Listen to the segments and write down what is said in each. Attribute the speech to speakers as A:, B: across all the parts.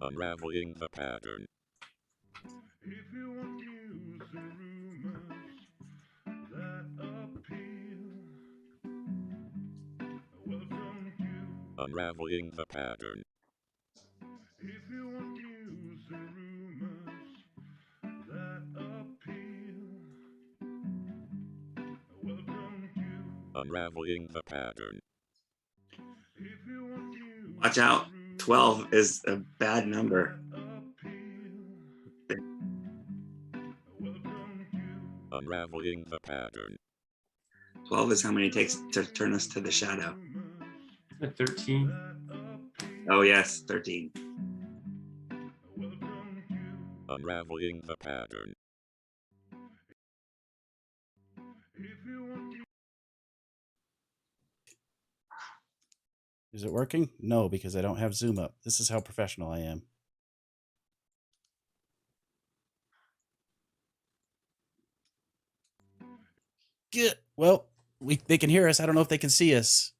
A: Unraveling the pattern.
B: If you want news and rumors that appeal, welcome you.
A: Unraveling the pattern.
B: If you want news and rumors that appeal, welcome you.
A: Unraveling the pattern.
B: If you want news
C: Watch out. 12 is a bad number.
A: Unraveling the pattern.
C: 12 is how many it takes to turn us to the shadow.
D: 13.
C: Oh, yes, 13.
A: Unraveling the pattern.
E: Is it working? No, because I don't have Zoom up. This is how professional I am. Good. Well, they can hear us. I don't know if they can see us.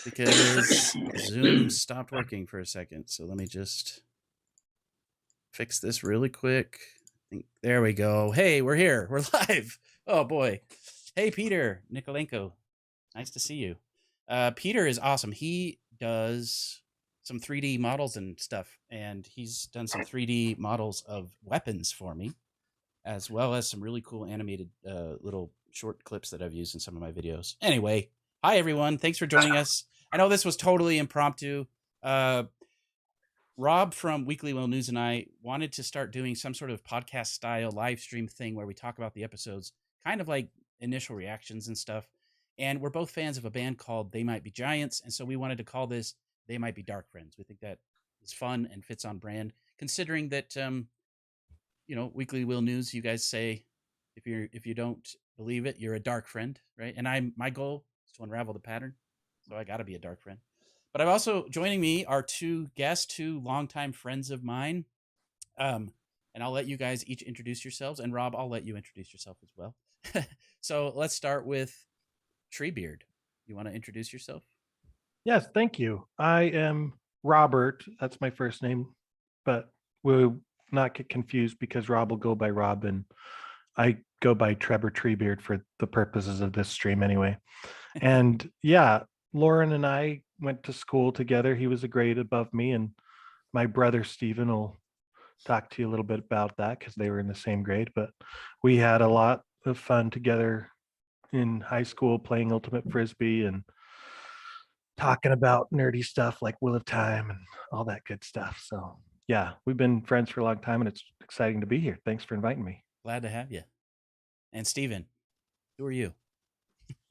E: Because Zoom stopped working for a second. So let me just fix this really quick. There we go. Hey, we're here. We're live. Oh, boy. Hey, Peter Nikolenko. Nice to see you. Peter is awesome. He does some 3D models and stuff, and he's done some 3D models of weapons for me, as well as some really cool animated little short clips that I've used in some of my videos. Anyway, hi, everyone. Thanks for joining us. I know this was totally impromptu. Rob from Weekly Will News and I wanted to start doing some sort of podcast style live stream thing where we talk about the episodes, kind of like initial reactions and stuff. And we're both fans of a band called They Might Be Giants. And so we wanted to call this They Might Be Darkfriends. We think that is fun and fits on brand, considering that, Weekly Will News, you guys say, if you don't believe it, you're a dark friend, right? And my goal is to unravel the pattern. So I got to be a dark friend. But I've also, joining me are two guests, two longtime friends of mine. And I'll let you guys each introduce yourselves. And Rob, I'll let you introduce yourself as well. So let's start with Treebeard. You want to introduce yourself?
F: Yes, thank you. I am Robert. That's my first name, but we'll not get confused because Rob will go by Rob and I go by Trevor Treebeard for the purposes of this stream anyway. And yeah, Lauren and I went to school together. He was a grade above me, and my brother Stephen will talk to you a little bit about that because they were in the same grade. But we had a lot of fun together in high school playing Ultimate Frisbee and talking about nerdy stuff like Wheel of Time and all that good stuff. So yeah, we've been friends for a long time and it's exciting to be here. Thanks for inviting me.
E: Glad to have you. And Steven, who are you?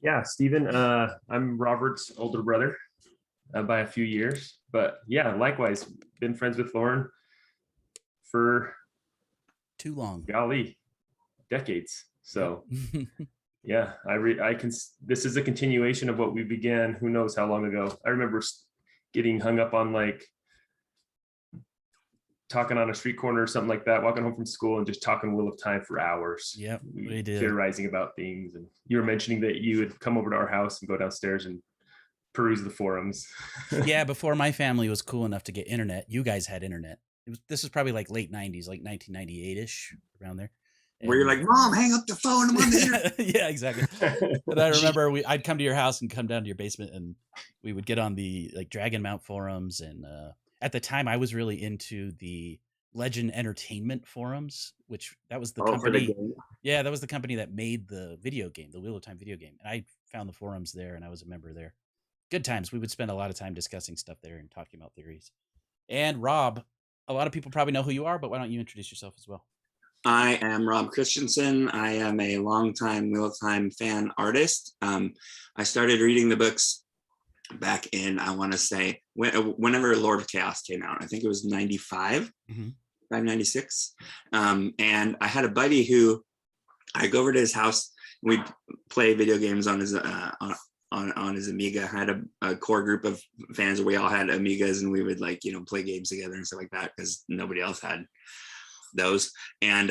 D: Yeah, Steven, I'm Robert's older brother by a few years. But yeah, likewise, been friends with Lauren for
E: too long.
D: Golly, decades. So yeah, I can. This is a continuation of what we began. Who knows how long ago? I remember getting hung up on like talking on a street corner or something like that, walking home from school and just talking Wheel of Time for hours.
E: Yeah, we did.
D: Theorizing about things. And you were mentioning that you would come over to our house and go downstairs and peruse the forums.
E: Yeah, before my family was cool enough to get internet, you guys had internet. This was probably like late 90s, like 1998-ish, around there.
C: Where you're like, Mom, hang up the phone. I'm on the internet.
E: Yeah, exactly. But I remember I'd come to your house and come down to your basement and we would get on the like Dragon Mount forums. And at the time I was really into the Legend Entertainment forums, which that was the company. Yeah, that was the company that made the video game, the Wheel of Time video game. And I found the forums there and I was a member there. Good times. We would spend a lot of time discussing stuff there and talking about theories. And Rob, a lot of people probably know who you are, but why don't you introduce yourself as well?
C: I am Rob Christensen. I am a longtime Wheel of Time fan artist. I started reading the books back in, I want to say, whenever Lord of Chaos came out. I think it was 95, 96. And I had a buddy who, I'd go over to his house, we'd play video games on his on his Amiga. I had a core group of fans where we all had Amigas and we would play games together and stuff like that because nobody else had those. And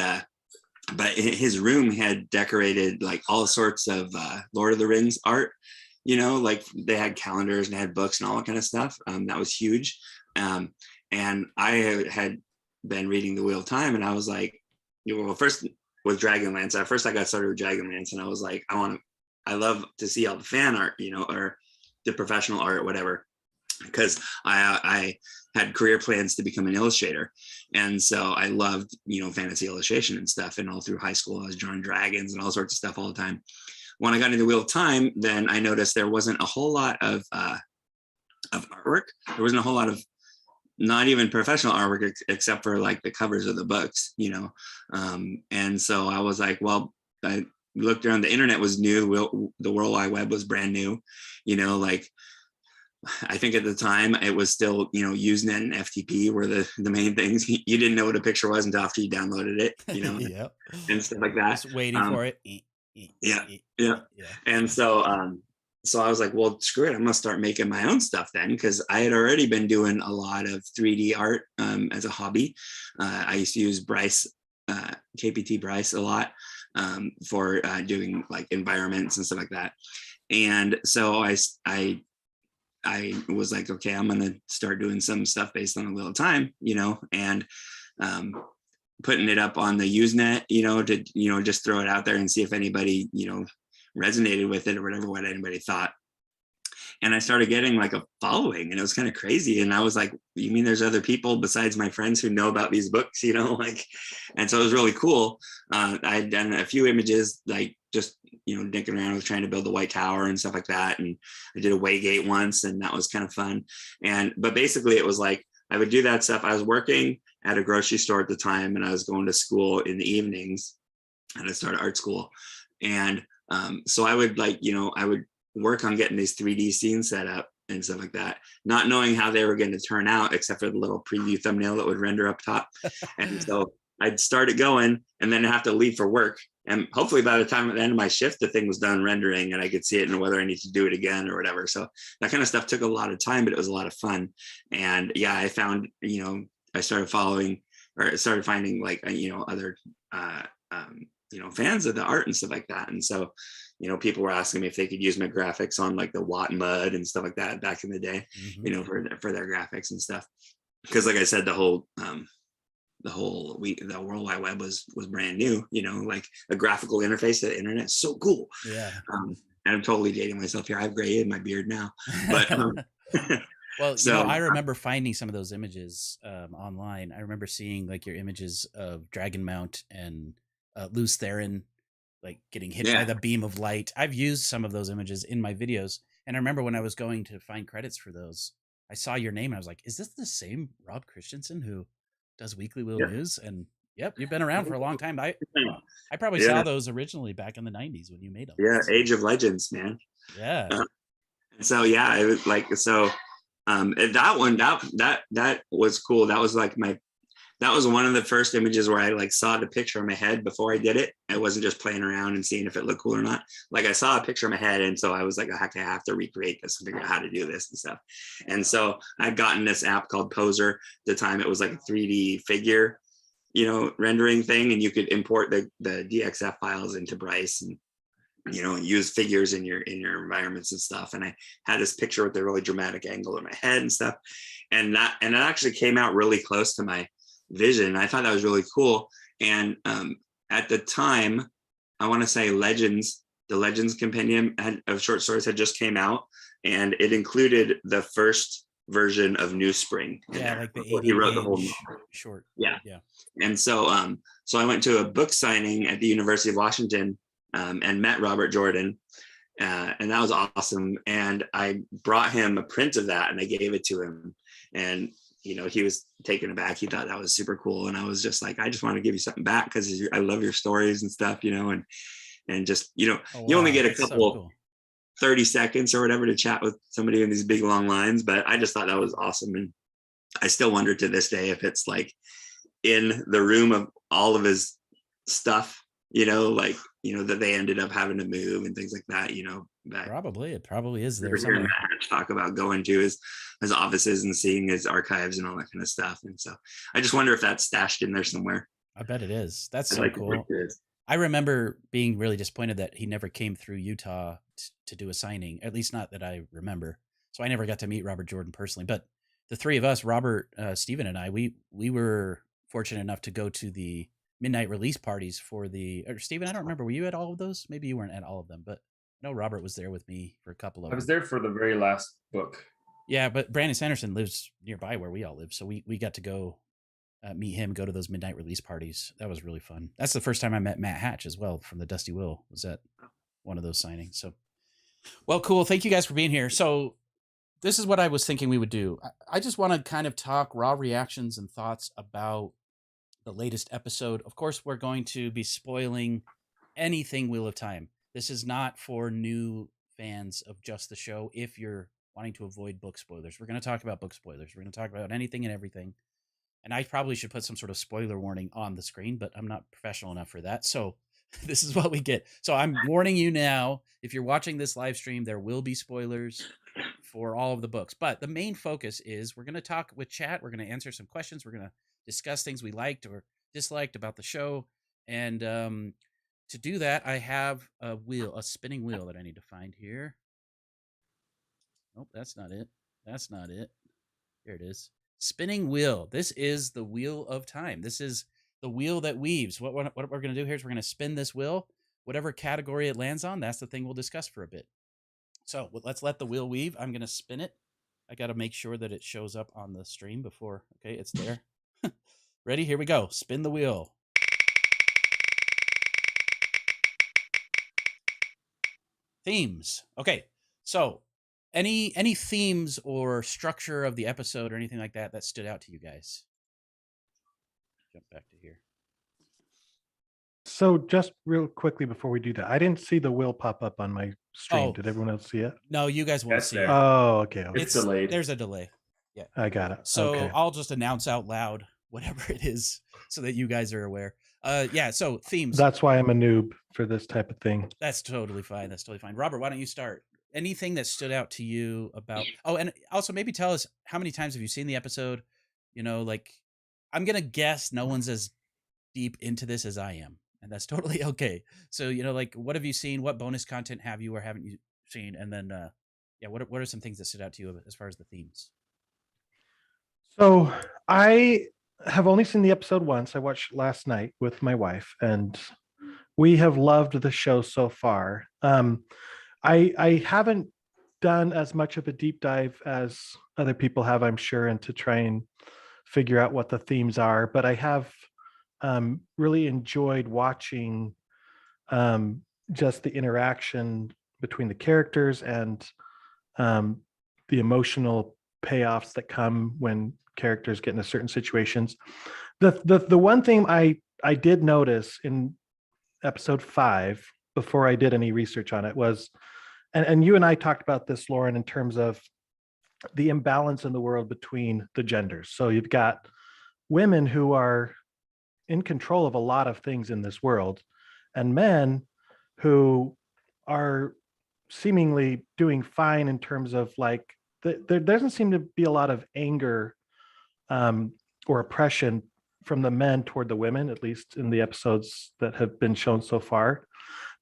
C: but his room had decorated like all sorts of Lord of the Rings art, like they had calendars and had books and all that kind of stuff. That was huge. And I had been reading The Wheel of Time, and I was like, well, first with Dragonlance. At first I got started with Dragonlance, and I was like, I love to see all the fan art, or the professional art, whatever, because I had career plans to become an illustrator. And so I loved, fantasy illustration and stuff. And all through high school, I was drawing dragons and all sorts of stuff all the time. When I got into The Wheel of Time, then I noticed there wasn't a whole lot of artwork. There wasn't a whole lot of, not even professional artwork, except for like the covers of the books, and so I was like, well, I looked around, the internet was new, the World Wide Web was brand new, like I think at the time it was still, Usenet and FTP were the main things. You didn't know what a picture was until after you downloaded it,
E: Yep.
C: and stuff like that.
E: Just waiting for it.
C: Yeah. And so I was like, well, screw it, I'm gonna start making my own stuff then, because I had already been doing a lot of 3D art as a hobby. I used to use Bryce, KPT Bryce a lot for doing like environments and stuff like that. And so I was like, okay, I'm gonna start doing some stuff based on The Wheel of Time, and putting it up on the Usenet, to just throw it out there and see if anybody resonated with it or whatever, what anybody thought. And I started getting like a following, and it was kind of crazy. And I was like, you mean there's other people besides my friends who know about these books, and so it was really cool. I had done a few images, like just, dicking around with trying to build the White Tower and stuff like that. And I did a Waygate once, and that was kind of fun. But basically it was like, I would do that stuff. I was working at a grocery store at the time, and I was going to school in the evenings, and I started art school. And so I would I would work on getting these 3D scenes set up and stuff like that, not knowing how they were going to turn out, except for the little preview thumbnail that would render up top. And so I'd start it going, and then have to leave for work. And hopefully by the time at the end of my shift, the thing was done rendering and I could see it and whether I need to do it again or whatever. So that kind of stuff took a lot of time, but it was a lot of fun. And yeah, I found, I started finding like, other, fans of the art and stuff like that. And so, people were asking me if they could use my graphics on like the Watt Mud and stuff like that back in the day, for their graphics and stuff. Because like I said, the World Wide Web was brand new, like a graphical interface to the internet is so cool.
E: Yeah.
C: And I'm totally dating myself here. I've gray in my beard now, but
E: well,
C: so
E: I remember finding some of those images online. I remember seeing like your images of Dragonmount and Luz Theron, like getting hit by the beam of light. I've used some of those images in my videos, and I remember when I was going to find credits for those, I saw your name and I was like, is this the same Rob Christensen who does Weekly Wheel News? And yep, you've been around for a long time. I probably saw those originally back in the 90s when you made them.
C: Yeah, Age of Legends, man.
E: Yeah.
C: So yeah, it was like, so that one, that was cool. That was like that was one of the first images where I like saw the picture in my head before I did it. I wasn't just playing around and seeing if it looked cool or not. Like I saw a picture in my head, and so I was like, I have to recreate this and figure out how to do this and stuff. And so I'd gotten this app called Poser. At the time, it was like a 3D figure, rendering thing, and you could import the DXF files into Bryce and and use figures in your environments and stuff. And I had this picture with a really dramatic angle in my head and stuff, and it actually came out really close to my vision. I thought that was really cool. And at the time, I want to say the Legends Compendium of short stories had just came out, and it included the first version of New Spring.
E: Yeah, like the 80
C: he wrote the whole
E: short.
C: Yeah. And so I went to a book signing at the University of Washington and met Robert Jordan, and that was awesome. And I brought him a print of that, and I gave it to him, and he was taken aback. He thought that was super cool. And I was just like, I just want to give you something back because I love your stories and stuff, and just, you only get a couple 30 seconds or whatever to chat with somebody in these big long lines. But I just thought that was awesome. And I still wonder to this day if it's like in the room of all of his stuff, that they ended up having to move and things like that, that
E: it probably is there
C: somewhere. Talk about going to his offices and seeing his archives and all that kind of stuff. And so I just wonder if that's stashed in there somewhere.
E: I bet it is. That's so cool. I remember being really disappointed that he never came through Utah to do a signing, at least not that I remember. So I never got to meet Robert Jordan personally, but the three of us, Robert, Steven, and I, we were fortunate enough to go to the midnight release parties for the. Or Steven, I don't remember. Were you at all of those? Maybe you weren't at all of them, but I know Robert was there with me for a couple of
D: I was
E: them.
D: there for the very last book.
E: Yeah, but Brandon Sanderson lives nearby where we all live, so we got to go meet him, go to those midnight release parties. That was really fun. That's the first time I met Matt Hatch as well from the Dusty Will. Was at one of those signings. So, well, cool. Thank you guys for being here. So, this is what I was thinking we would do. I just want to kind of talk raw reactions and thoughts about the latest episode. Of course, we're going to be spoiling anything Wheel of Time. This is not for new fans of just the show. If you're wanting to avoid book spoilers, we're going to talk about book spoilers. We're going to talk about anything and everything. And I probably should put some sort of spoiler warning on the screen, but I'm not professional enough for that. So this is what we get. So I'm warning you now, if you're watching this live stream, there will be spoilers for all of the books. But the main focus is we're going to talk with chat. We're going to answer some questions. We're going to discuss things we liked or disliked about the show. And to do that, I have a spinning wheel that I need to find here. Nope, that's not it. That's not it. Here it is. Spinning wheel. This is the Wheel of Time. This is the wheel that weaves. What we're going to do here is we're going to spin this wheel. Whatever category it lands on, that's the thing we'll discuss for a bit. So let's let the wheel weave. I'm going to spin it. I got to make sure that it shows up on the stream before. Okay, it's there. Ready? Here we go. Spin the wheel. Themes. Okay, so any themes or structure of the episode or anything like that stood out to you guys? Jump back to here.
F: So just real quickly before we do that, I didn't see the wheel pop up on my stream.
E: Oh.
F: Did everyone else see it?
E: No, you guys won't
D: That's
E: see
D: there.
E: it.
F: Oh, okay.
D: It's delayed.
E: There's a delay. Yeah.
F: I got it.
E: So
F: okay.
E: I'll just announce out loud whatever it is so that you guys are aware. Yeah, so themes.
F: That's why I'm a noob for this type of thing.
E: That's totally fine. That's totally fine. Robert, why don't you start? Anything that stood out to you about and also maybe tell us how many times have you seen the episode? You know, like I'm gonna guess no one's as deep into this as I am, and that's totally okay. So, you know, like what have you seen? What bonus content have you or haven't you seen? And then what are some things that stood out to you as far as the themes?
F: So I have only seen the episode once. I watched last night with my wife, and we have loved the show so far. I haven't done as much of a deep dive as other people have, I'm sure, and to try and figure out what the themes are, but I have really enjoyed watching just the interaction between the characters and the emotional payoffs that come when characters get into certain situations. The one thing I did notice in episode 5 before I did any research on it was, and you and I talked about this, Lauren, in terms of the imbalance in the world between the genders. So you've got women who are in control of a lot of things in this world, and men who are seemingly doing fine in terms of like, there doesn't seem to be a lot of anger or oppression from the men toward the women, at least in the episodes that have been shown so far.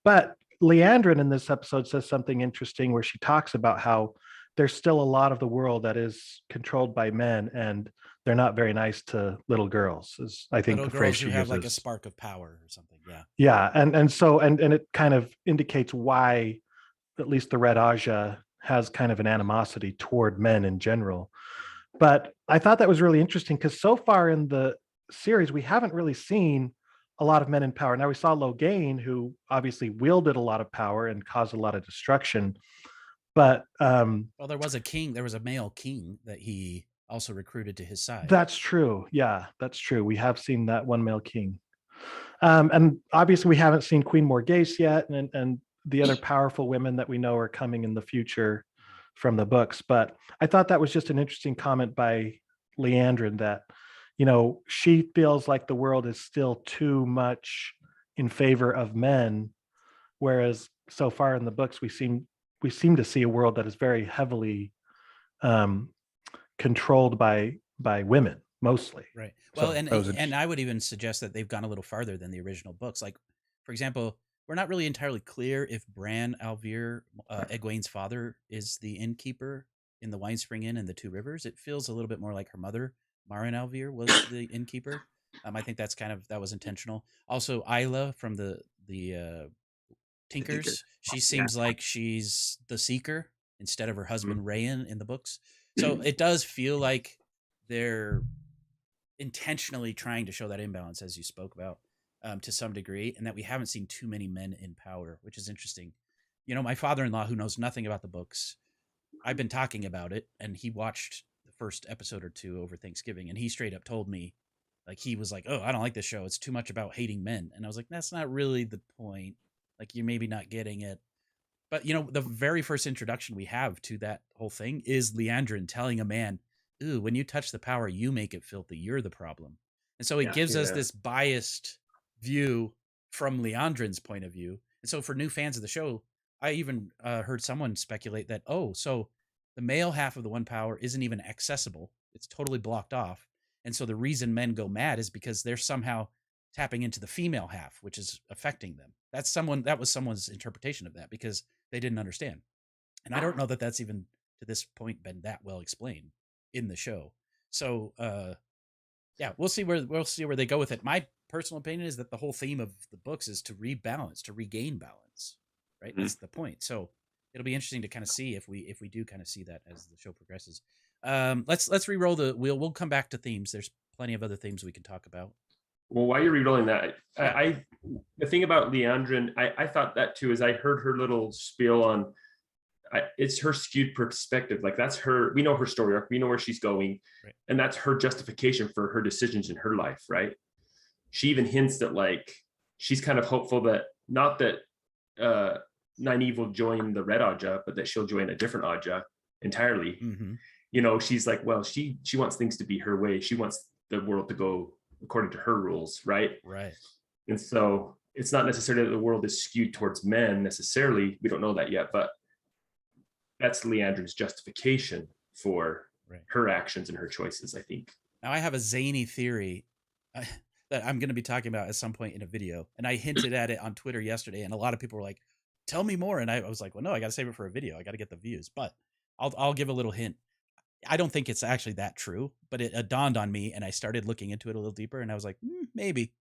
F: But Leandrin in this episode says something interesting where she talks about how there's still a lot of the world that is controlled by men, and they're not very nice to little girls, is I think
E: Little
F: the phrase
E: girls
F: she
E: who have
F: uses.
E: like a spark of power or something. Yeah.
F: Yeah, and so it kind of indicates why at least the Red Aja has kind of an animosity toward men in general. But I thought that was really interesting because so far in the series, we haven't really seen a lot of men in power. Now we saw Logain, who obviously wielded a lot of power and caused a lot of destruction. But
E: well, there was a king. There was a male king that he also recruited to his side.
F: That's true. Yeah, that's true. We have seen that one male king. And obviously we haven't seen Queen Morghese yet, and the other powerful women that we know are coming in the future from the books. But I thought that was just an interesting comment by Leandrin that, you know, she feels like the world is still too much in favor of men, whereas so far in the books we seem to see a world that is very heavily controlled by women mostly.
E: Right. Well,
F: so
E: and I would even suggest that they've gone a little farther than the original books. Like, for example, we're not really entirely clear if Bran Alvear, Egwene's father, is the innkeeper in the Wine Spring Inn and the Two Rivers. It feels a little bit more like her mother, Maren Alvear, was the innkeeper. I think that was intentional. Also, Isla from the Tinkers, she seems like she's the seeker instead of her husband Rayan in the books. So it does feel like they're intentionally trying to show that imbalance, as you spoke about, to some degree, and that we haven't seen too many men in power, which is interesting. You know, my father-in-law, who knows nothing about the books, I've been talking about it, and he watched the first episode or two over Thanksgiving, and he straight up told me, like, he was like, "Oh, I don't like this show. It's too much about hating men." And I was like, "That's not really the point. Like, you're maybe not getting it." But, you know, the very first introduction we have to that whole thing is Leandrin telling a man, "Ooh, when you touch the power, you make it filthy. You're the problem." And so it gives us this biased view from Leandrin's point of view. And so for new fans of the show, I even heard someone speculate that, oh, so the male half of the one power isn't even accessible. It's totally blocked off. And so the reason men go mad is because they're somehow tapping into the female half, which is affecting them. That was someone's interpretation of that, because they didn't understand. And I don't know that that's even to this point been that well explained in the show. So yeah, we'll see where they go with it. My personal opinion is that the whole theme of the books is to rebalance, to regain balance, right? That's the point. So it'll be interesting to kind of see if we do kind of see that as the show progresses. Let's re-roll the wheel. We'll come back to themes. There's plenty of other themes we can talk about.
D: Well, while you're re-rolling that, the thing about Leandrin, I thought that too, is I heard her little spiel on, it's her skewed perspective. Like, that's her, we know her story arc, we know where she's going, right, and that's her justification for her decisions in her life, right? She even hints that, like, she's kind of hopeful that, not that Nynaeve will join the Red Aja, but that she'll join a different Aja entirely. You know, she's like, well, she wants things to be her way. She wants the world to go according to her rules, right?
E: Right.
D: And so it's not necessarily that the world is skewed towards men necessarily. We don't know that yet, but that's Leandrin's justification for her actions and her choices, I think.
E: Now, I have a zany theory that I'm going to be talking about at some point in a video, and I hinted at it on Twitter yesterday, and a lot of people were like, "Tell me more." And I was like, "Well, no, I got to save it for a video. I got to get the views." But I'll give a little hint. I don't think it's actually that true, but it dawned on me, and I started looking into it a little deeper, and I was like, maybe.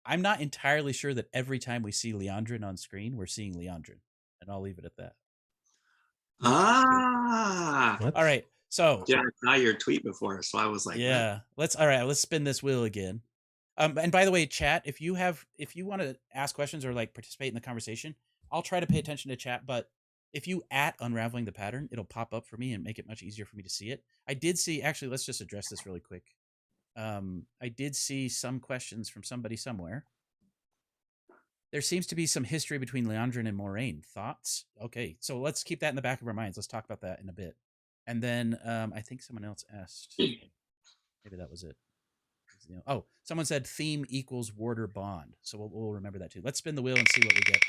E: I'm not entirely sure that every time we see Leandrin on screen, we're seeing Leandrin, and I'll leave it at that. All right. So
C: yeah, I saw your tweet before, so I was like,
E: yeah, let's spin this wheel again. And by the way, chat, if you want to ask questions or like participate in the conversation, I'll try to pay attention to chat, but if you @ Unraveling the Pattern, it'll pop up for me and make it much easier for me to see it. I did see, actually, let's just address this really quick. I did see some questions from somebody somewhere. There seems to be some history between Leandrin and Moraine. Thoughts? Okay, so let's keep that in the back of our minds. Let's talk about that in a bit. And then I think someone else asked. Maybe that was it. Oh, someone said theme equals warder bond. So we'll remember that too. Let's spin the wheel and see what we get.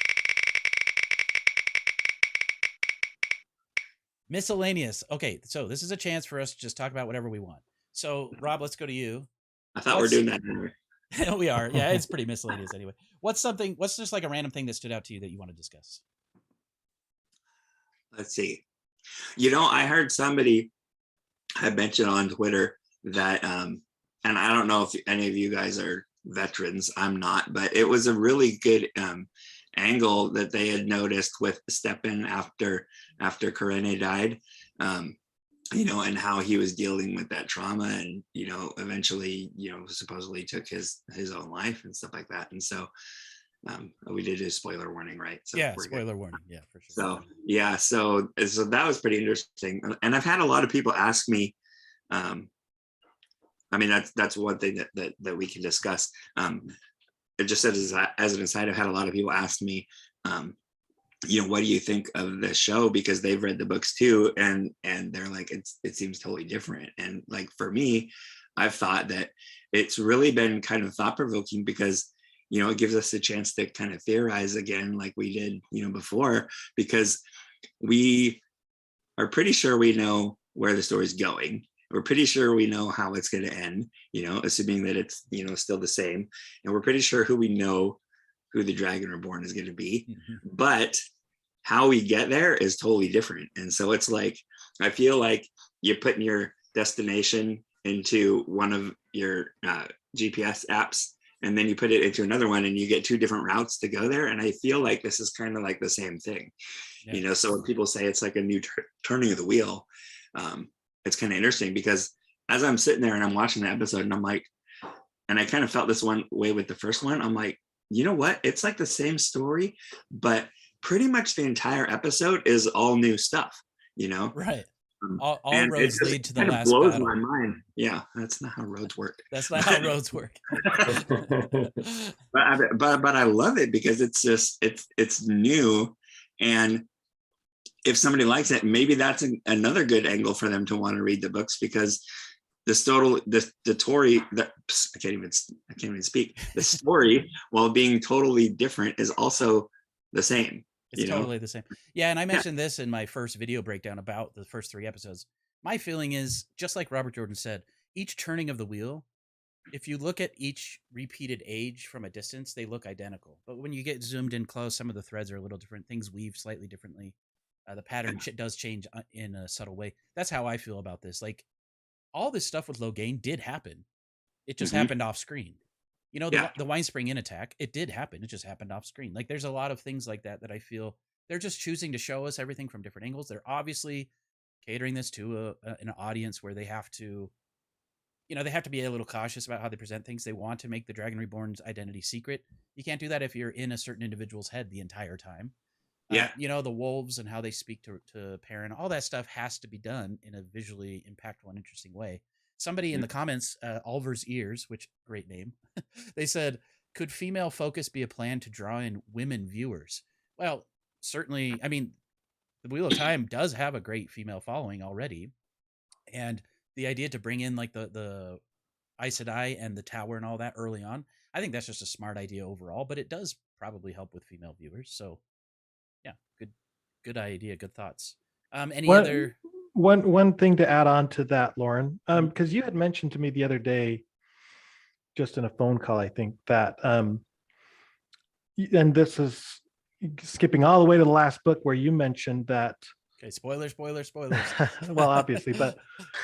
E: Miscellaneous. Okay, so this is a chance for us to just talk about whatever we want. So, Rob, let's go to you.
C: I thought we're doing that anyway.
E: We are. Yeah, it's pretty miscellaneous anyway. What's just like a random thing that stood out to you that you want to discuss?
C: Let's see. You know, I heard somebody had mentioned on Twitter that, and I don't know if any of you guys are veterans. I'm not, but it was a really good angle that they had noticed with Stepan after Karene died, you know, and how he was dealing with that trauma, and, you know, eventually, you know, supposedly took his own life and stuff like that. And so we did a spoiler warning, right? So
E: yeah, spoiler warning. Yeah, for sure.
C: So yeah, so that was pretty interesting. And I've had a lot of people ask me, I mean, that's one thing that we can discuss. It just says as an aside, I've had a lot of people ask me, you know, what do you think of the show? Because they've read the books too, and they're like, it seems totally different. And like, for me, I've thought that it's really been kind of thought provoking, because, you know, it gives us a chance to kind of theorize again, like we did, you know, before, because we are pretty sure we know where the story's going. We're pretty sure we know how it's going to end, you know, assuming that it's, you know, still the same. And we're pretty sure who the Dragon Reborn is going to be. But how we get there is totally different. And so it's like, I feel like you're putting your destination into one of your GPS apps, and then you put it into another one and you get two different routes to go there. And I feel like this is kind of like the same thing, you know? So when people say it's like a new turning of the wheel, it's kind of interesting, because as I'm sitting there and I'm watching the episode and I'm like, and I kind of felt this one way with the first one, I'm like, you know what? It's like the same story, but pretty much the entire episode is all new stuff, you know?
E: Right. All
C: and
E: roads
C: it just
E: lead to the
C: kind of
E: last
C: blows
E: battle.
C: my mind. Yeah, that's not how roads work.
E: That's not how roads work.
C: but I love it because it's just it's new, and if somebody likes it, maybe that's another good angle for them to want to read the books, because the story, I can't even speak. The story, while being totally different, is also the same.
E: It's totally the same. Yeah, and I mentioned this in my first video breakdown about the first 3 episodes. My feeling is, just like Robert Jordan said, each turning of the wheel, if you look at each repeated age from a distance, they look identical. But when you get zoomed in close, some of the threads are a little different. Things weave slightly differently. The pattern does change in a subtle way. That's how I feel about this. Like, all this stuff with Logain did happen. It just happened off screen. You know, the Wine Spring Inn attack, it did happen. It just happened off screen. Like, there's a lot of things like that that I feel they're just choosing to show us everything from different angles. They're obviously catering this to an audience where they have to, you know, they have to be a little cautious about how they present things. They want to make the Dragon Reborn's identity secret. You can't do that if you're in a certain individual's head the entire time. You know, the wolves and how they speak to Perrin, all that stuff has to be done in a visually impactful and interesting way. Somebody in the comments, Ulver's Ears, which great name, they said, could female focus be a plan to draw in women viewers? Well, certainly. I mean, the Wheel of Time does have a great female following already. And the idea to bring in like the Aes Sedai and the Tower and all that early on, I think that's just a smart idea overall, but it does probably help with female viewers. So yeah, good idea, good thoughts. Other
F: one thing to add on to that, Lauren, because you had mentioned to me the other day, just in a phone call, I think, that and this is skipping all the way to the last book where you mentioned that.
E: Okay, spoilers.
F: Well, obviously, but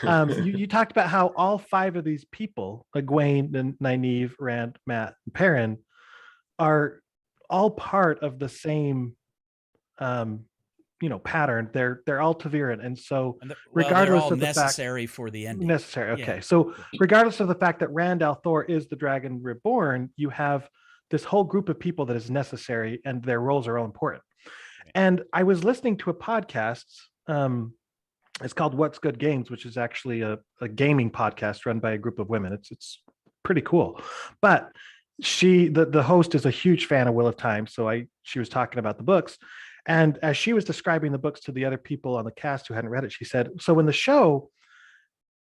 F: you talked about how all 5 of these people, Egwene and Nynaeve, Rand, Mat, and Perrin, are all part of the same pattern. They're all Taveren, and so regardless
E: all
F: of the
E: necessary for the ending.
F: Necessary. Okay, so regardless of the fact that Rand al'Thor is the Dragon Reborn, you have this whole group of people that is necessary, and their roles are all important. And I was listening to a podcast. It's called What's Good Games, which is actually a gaming podcast run by a group of women. It's pretty cool. But the host is a huge fan of Wheel of Time, so she was talking about the books. And as she was describing the books to the other people on the cast who hadn't read it, she said, so in the show,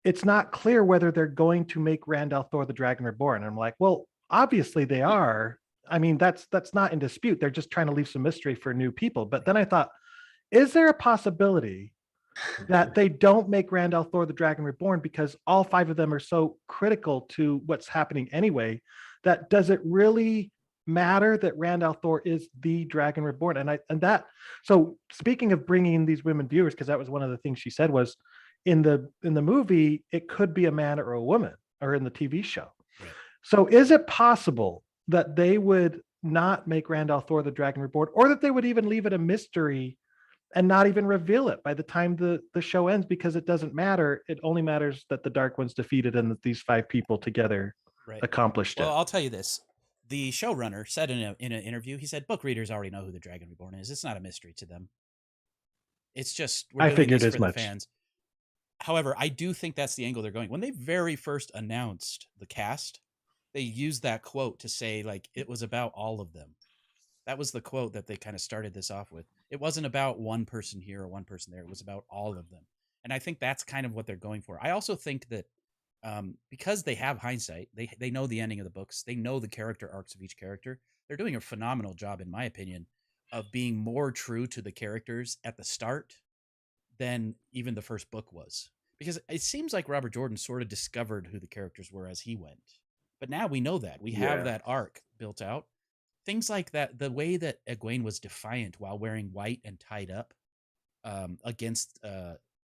F: it's not clear whether they're going to make Rand al'Thor the Dragon Reborn. And I'm like, well, obviously they are. I mean, that's not in dispute. They're just trying to leave some mystery for new people. But then I thought, is there a possibility that they don't make Rand al'Thor the Dragon Reborn because all 5 of them are so critical to what's happening anyway, that does it really matter that Rand al'Thor is the Dragon Reborn? So speaking of bringing in these women viewers, because that was one of the things she said, was in the movie, it could be a man or a woman, or in the TV show. Right. So is it possible that they would not make Rand al'Thor the Dragon Reborn, or that they would even leave it a mystery and not even reveal it by the time the show ends, because it doesn't matter. It only matters that the Dark One's defeated and that these 5 people together accomplished it.
E: Well, I'll tell you this. The showrunner said in an interview, he said, book readers already know who the Dragon Reborn is. It's not a mystery to them. It's just,
F: I figured as much.
E: Fans. However, I do think that's the angle they're going. When they very first announced the cast, they used that quote to say, like, it was about all of them. That was the quote that they kind of started this off with. It wasn't about one person here or one person there. It was about all of them. And I think that's kind of what they're going for. I also think that because they have hindsight, they know the ending of the books, they know the character arcs of each character. They're doing a phenomenal job, in my opinion, of being more true to the characters at the start than even the first book was. Because it seems like Robert Jordan sort of discovered who the characters were as he went. But now we know that. We have that arc built out. Things like that, the way that Egwene was defiant while wearing white and tied up against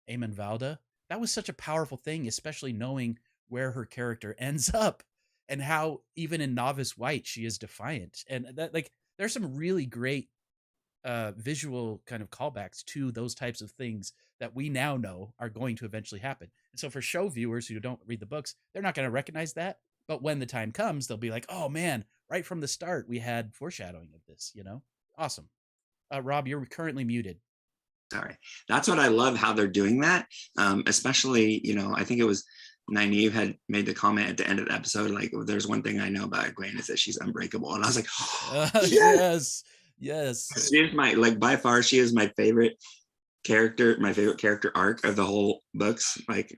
E: Eamon Valda, that was such a powerful thing, especially knowing where her character ends up and how even in Novice White she is defiant. And that, like, there's some really great visual kind of callbacks to those types of things that we now know are going to eventually happen. And so for show viewers who don't read the books, they're not going to recognize that. But when the time comes, they'll be like, oh man, right from the start, we had foreshadowing of this, you know? Awesome. Rob, you're currently muted.
C: Sorry. That's what I love how they're doing that. Especially, you know, I think it was Nynaeve had made the comment at the end of the episode, like, there's one thing I know about Egwene is that she's unbreakable. And I was like,
E: yes. Yes.
C: She is my, like, by far, she is my favorite character arc of the whole books. Like,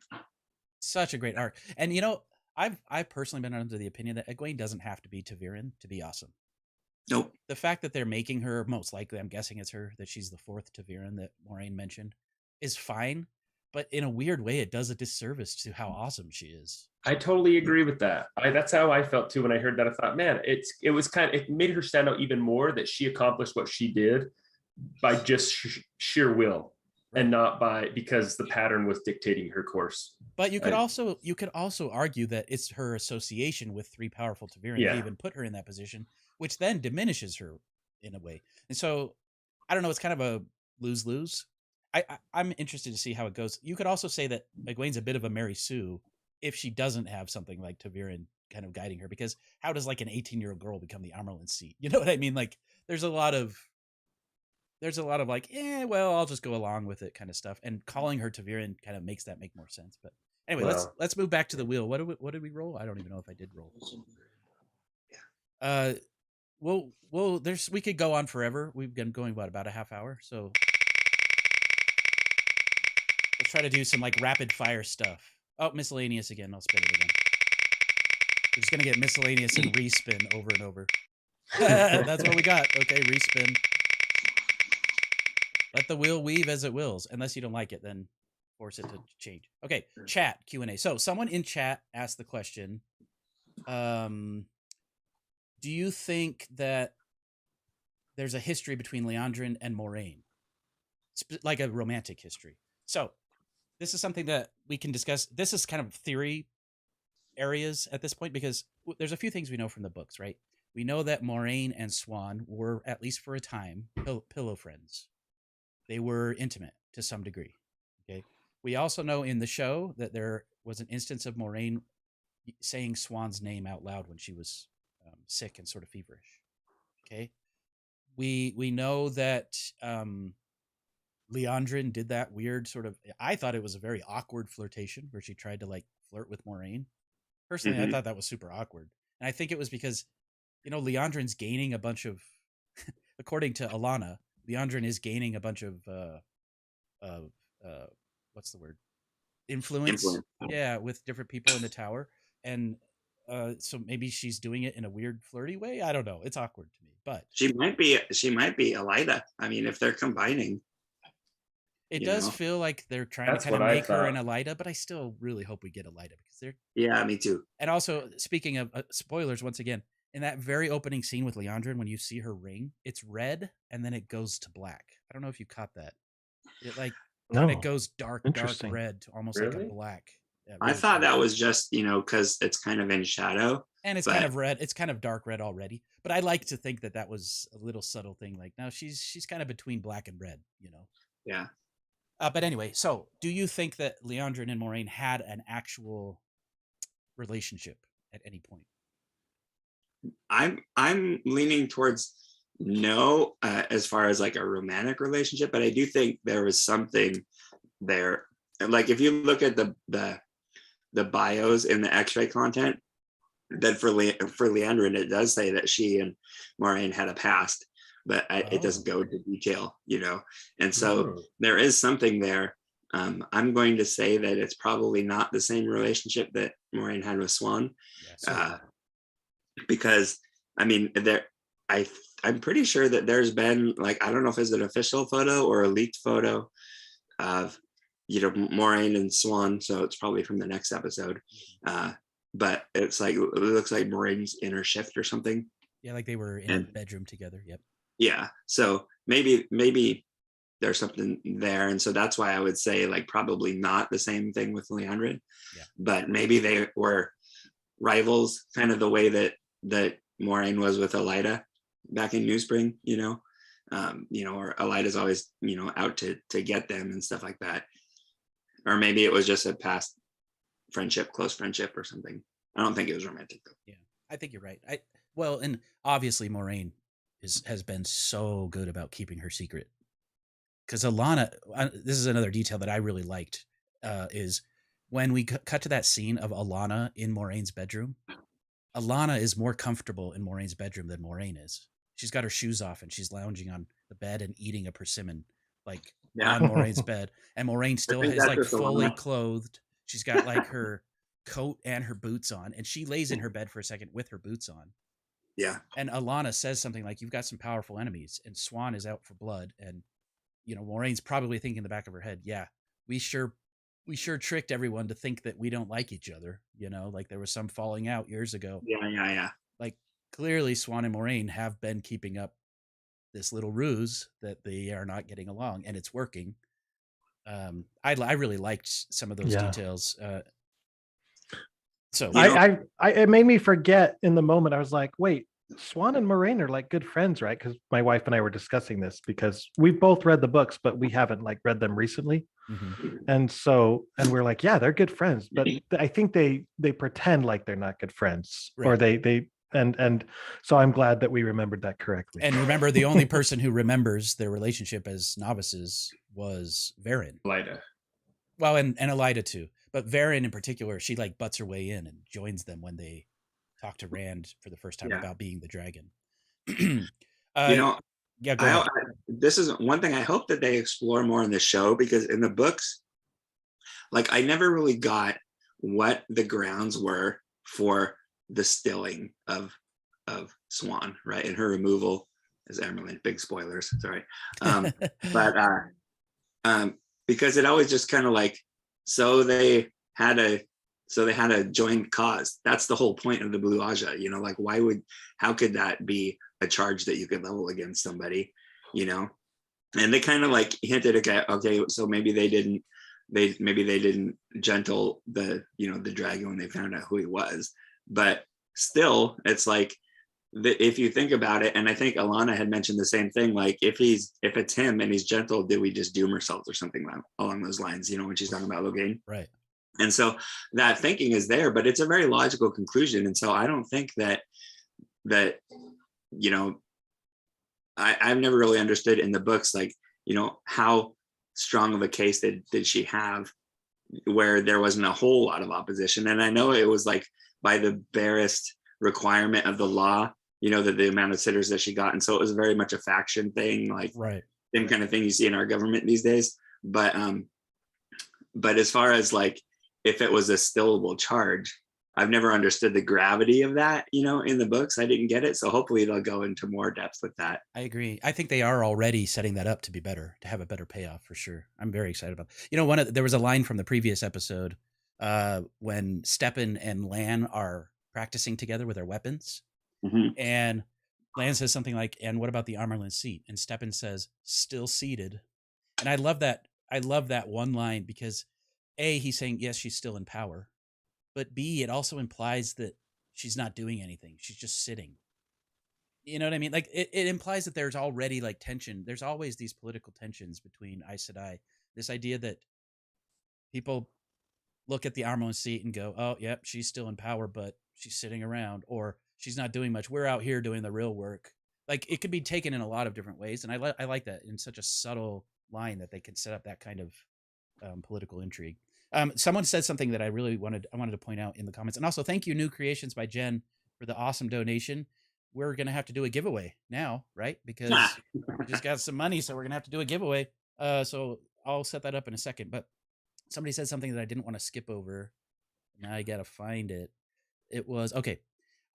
E: such a great arc. And you know, I've personally been under the opinion that Egwene doesn't have to be Taveren to be awesome.
C: nope.
E: The fact that they're making her, most likely, I'm guessing it's her, that she's the fourth Taveren that Moraine mentioned, is fine. But in a weird way, it does a disservice to how awesome she is.
D: I totally agree with that. That's how I felt too when I heard that. I thought, man, it made her stand out even more that she accomplished what she did by just sheer will, and not because the pattern was dictating her course.
E: But you could also argue that it's her association with three powerful Taveren that even put her in that position, which then diminishes her in a way. And so I don't know, it's kind of a lose-lose. I'm interested to see how it goes. You could also say that Egwene's a bit of a Mary Sue if she doesn't have something like Taveren kind of guiding her, because how does like an 18-year-old girl become the Amerlin seat? You know what I mean? Like there's a lot of like, well, I'll just go along with it kind of stuff. And calling her Taveren kind of makes that make more sense. But anyway, let's move back to the wheel. What did we roll? I don't even know if I did roll. We could go on forever. We've been going about a half hour. So let's try to do some like rapid fire stuff. Oh, miscellaneous again. I'll spin it again. We're just going to get miscellaneous and respin over and over. That's what we got. Okay, respin. Let the wheel weave as it wills. Unless you don't like it, then force it to change. Okay, chat, Q&A. So someone in chat asked the question, do you think that there's a history between Leandrin and Moraine? Like a romantic history. So this is something that we can discuss. This is kind of theory areas at this point, because there's a few things we know from the books, right? We know that Moraine and Swan were, at least for a time, pillow friends. They were intimate to some degree. Okay. We also know in the show that there was an instance of Moraine saying Swan's name out loud when she was sick and sort of feverish. Okay. We know that Leandrin did that weird sort of, I thought it was a very awkward flirtation where she tried to like flirt with Moraine. Personally, I thought that was super awkward. And I think it was because, you know, Leandrin's gaining a bunch of, according to Alana, Leandrin is gaining a bunch of, what's the word? Influence. Yeah, with different people in the tower. And so maybe she's doing it in a weird flirty way. I don't know. It's awkward to me, but
C: She might be Elida. I mean, if they're combining.
E: it does feel like they're trying to kind of make her an Elida, but I still really hope we get Elida because they're.
C: Yeah, me too.
E: And also, speaking of spoilers, once again, in that very opening scene with Leandrin, when you see her ring, it's red and then it goes to black. I don't know if you caught that. It like it goes dark red to almost like a black. Yeah, really
C: I thought that was just, you know, because it's kind of in shadow.
E: And it's kind of red. It's kind of dark red already. But I like to think that was a little subtle thing. Like, no, she's kind of between black and red, you know?
C: Yeah.
E: But anyway, so do you think that Leandrin and Moraine had an actual relationship at any point?
C: I'm leaning towards no, as far as like a romantic relationship, but I do think there was something there. Like if you look at the bios in the X-ray content, that for Leandrin, it does say that she and Moraine had a past, but it doesn't go into detail, you know. And so there is something there. I'm going to say that it's probably not the same relationship that Moraine had with Swan, because I mean, I'm pretty sure that there's been, like, I don't know if it's an official photo or a leaked photo of, you know, Moraine and Swan. So it's probably from the next episode. But it's like, it looks like Moraine's in her shift or something.
E: Yeah, like they were in a bedroom together. Yep.
C: Yeah. So maybe there's something there. And so that's why I would say like probably not the same thing with Leandrin, but maybe they were rivals, kind of the way that Moraine was with Elida back in Newspring, or Elida's always, out to get them and stuff like that. Or maybe it was just a past friendship, close friendship or something. I don't think it was romantic though.
E: Yeah, I think you're right. And obviously Moraine has been so good about keeping her secret. Because Alana, this is another detail that I really liked, is when we cut to that scene of Alana in Moraine's bedroom. Alana is more comfortable in Moraine's bedroom than Moraine is. She's got her shoes off and she's lounging on the bed and eating a persimmon, like on Moraine's bed. And Moraine still is like fully clothed. She's got like her coat and her boots on, and she lays in her bed for a second with her boots on.
C: Yeah.
E: And Alana says something like, "You've got some powerful enemies," and Swan is out for blood. And Moraine's probably thinking in the back of her head, "Yeah, we sure tricked everyone to think that we don't like each other. Like there was some falling out years ago."
C: Yeah.
E: Like clearly Swan and Moraine have been keeping up this little ruse that they are not getting along, and it's working. I really liked some of those details. So
F: it made me forget in the moment. I was like, wait, Swan and Moraine are like good friends, right? Because my wife and I were discussing this because we've both read the books, but we haven't like read them recently.
E: Mm-hmm.
F: And we're like, yeah, they're good friends, but I think they pretend like they're not good friends, right. Or they and so I'm glad that we remembered that correctly.
E: And remember, the only person who remembers their relationship as novices was Varen.
D: Elida.
E: Well, and Elida too, but Varen in particular, she like butts her way in and joins them when they talk to Rand for the first time about being the dragon.
C: This is one thing I hope that they explore more in the show, because in the books, like I never really got what the grounds were for the stilling of Swan, right? And her removal as Emerald. Big spoilers, sorry. But because it always just kind of like, so they had a joint cause. That's the whole point of the Blue Aja, like how could that be a charge that you could level against somebody, And they kind of like hinted, okay, so maybe they didn't gentle the dragon when they found out who he was. But still, it's like, if you think about it, and I think Alana had mentioned the same thing, like if it's him and he's gentle, did we just doom ourselves or something along those lines, when she's talking about Logain?
E: Right.
C: And so that thinking is there, but it's a very logical conclusion. And so I don't think that I've never really understood in the books, like, how strong of a case did she have where there wasn't a whole lot of opposition. And I know it was like by the barest requirement of the law, that the amount of sitters that she got. And so it was very much a faction thing, like
E: right.
C: Same kind of thing you see in our government these days. But as far as like, if it was a stillable charge, I've never understood the gravity of that, in the books. I didn't get it. So hopefully they'll go into more depth with that.
E: I agree. I think they are already setting that up to be better, to have a better payoff for sure. I'm very excited about it. There was a line from the previous episode when Steppen and Lan are practicing together with their weapons.
C: Mm-hmm.
E: And Lan says something like, "And what about the armorless seat?" And Steppen says, "Still seated." And I love that. I love that one line because A, he's saying, yes, she's still in power. But B, it also implies that she's not doing anything. She's just sitting. You know what I mean? Like it implies that there's already like tension. There's always these political tensions between Aes Sedai. This idea that people look at the armorless seat and go, "Oh, yep, she's still in power, but she's sitting around," or "She's not doing much. We're out here doing the real work." Like it could be taken in a lot of different ways, and I like that in such a subtle line that they can set up that kind of political intrigue. Someone said something that I wanted to point out in the comments, and also thank you, New Creations by Jen, for the awesome donation. We're gonna have to do a giveaway now, right? Because we just got some money, so we're gonna have to do a giveaway. So I'll set that up in a second. But somebody said something that I didn't want to skip over. Now I gotta find it. It was okay.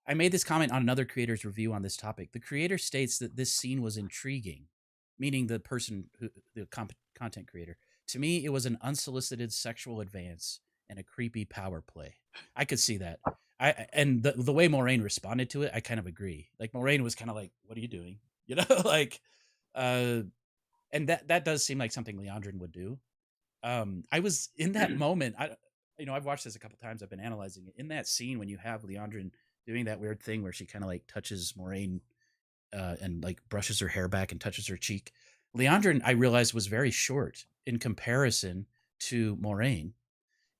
E: I made this comment on another creator's review on this topic. The creator states that this scene was intriguing, meaning the content creator. To me, it was an unsolicited sexual advance and a creepy power play. I could see that. And the way Moraine responded to it, I kind of agree. Like Moraine was kind of like, "What are you doing?" And And that does seem like something Leandrin would do. I was in that moment. I've watched this a couple times. I've been analyzing it. In that scene when you have Leandrin doing that weird thing where she kind of like touches Moraine and like brushes her hair back and touches her cheek. Leandrin, I realized, was very short in comparison to Moraine.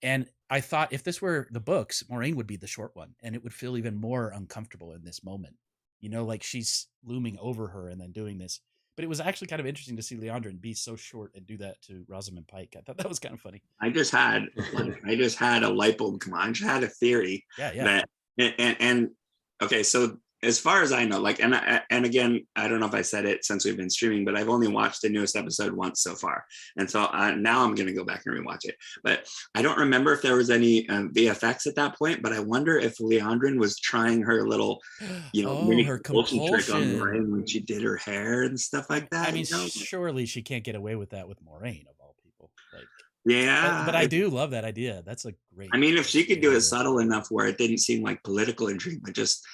E: And I thought if this were the books, Moraine would be the short one, and it would feel even more uncomfortable in this moment. Like she's looming over her and then doing this. But it was actually kind of interesting to see Leandrin be so short and do that to Rosamund Pike. I thought that was kind of funny.
C: I just had a light bulb come on. I just had a theory that and okay, so as far as I know, like, and again, I don't know if I said it since we've been streaming, but I've only watched the newest episode once so far, and so now I'm going to go back and rewatch it. But I don't remember if there was any VFX at that point. But I wonder if Leandrin was trying her little, mini
E: her
C: compulsion trick on
E: compulsion.
C: Moraine when she did her hair and stuff like that.
E: I mean, surely she can't get away with that with Moraine of all people. Like,
C: yeah,
E: but I do love that idea. That's a great.
C: I mean, if she could do it subtle enough where it didn't seem like political intrigue, but just,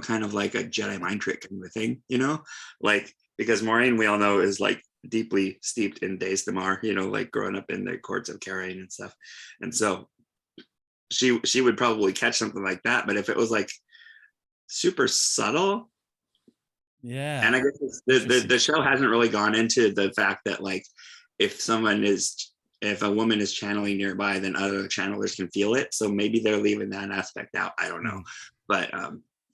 C: kind of like a Jedi mind trick kind of a thing, like, because Moraine, we all know, is like deeply steeped in Days Damar, like growing up in the courts of Carrion and stuff. And so she would probably catch something like that. But if it was like super subtle,
E: yeah.
C: And I guess the show hasn't really gone into the fact that, like, if a woman is channeling nearby, then other channelers can feel it. So maybe they're leaving that aspect out. I don't know. But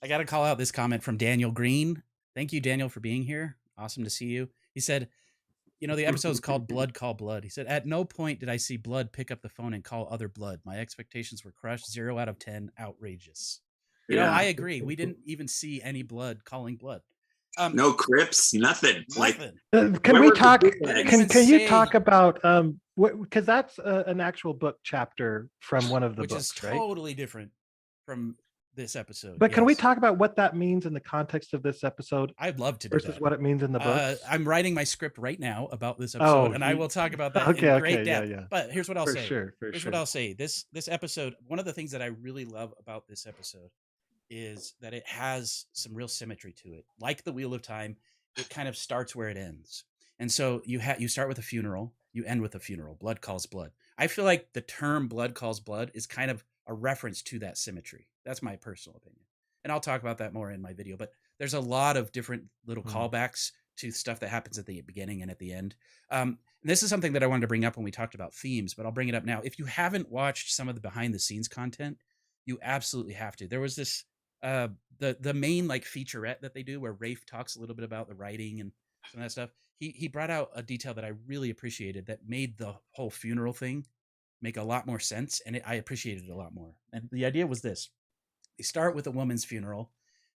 E: I got to call out this comment from Daniel Green. Thank you, Daniel, for being here. Awesome to see you. He said, the episode's called Blood Call Blood. He said, at no point did I see Blood pick up the phone and call other Blood. My expectations were crushed. 0 out of 10. Outrageous. I agree. We didn't even see any Blood calling Blood.
C: No Crips, nothing. Like,
F: can we talk? Can you talk about because that's an actual book chapter from one of the
E: books,
F: which is
E: totally different from this episode.
F: But can we talk about what that means in the context of this episode?
E: I'd love to
F: versus what it means in the books.
E: I'm writing my script right now about this episode, and I will talk about that in great depth. Yeah. But here's what I'll say. Here's what I'll say. This episode, one of the things that I really love about this episode is that it has some real symmetry to it. Like the Wheel of Time, it kind of starts where it ends. And so you start with a funeral, you end with a funeral. Blood calls blood. I feel like the term blood calls blood is kind of a reference to that symmetry. That's my personal opinion. And I'll talk about that more in my video, but there's a lot of different little callbacks to stuff that happens at the beginning and at the end. And this is something that I wanted to bring up when we talked about themes, but I'll bring it up now. If you haven't watched some of the behind the scenes content, you absolutely have to. There was this the main like featurette that they do where Rafe talks a little bit about the writing and some of that stuff. He brought out a detail that I really appreciated that made the whole funeral thing make a lot more sense, and I appreciated it a lot more. And the idea was this: they start with a woman's funeral.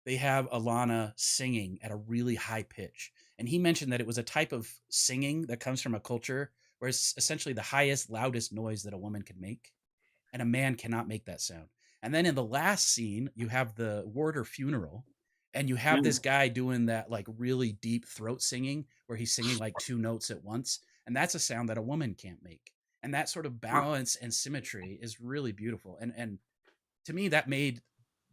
E: They have Alana singing at a really high pitch, and he mentioned that it was a type of singing that comes from a culture where it's essentially the highest, loudest noise that a woman can make, and a man cannot make that sound. And then in the last scene, you have the warder funeral, and you have this guy doing that like really deep throat singing where he's singing like 2 notes at once. And that's a sound that a woman can't make. And that sort of balance and symmetry is really beautiful. And to me, that made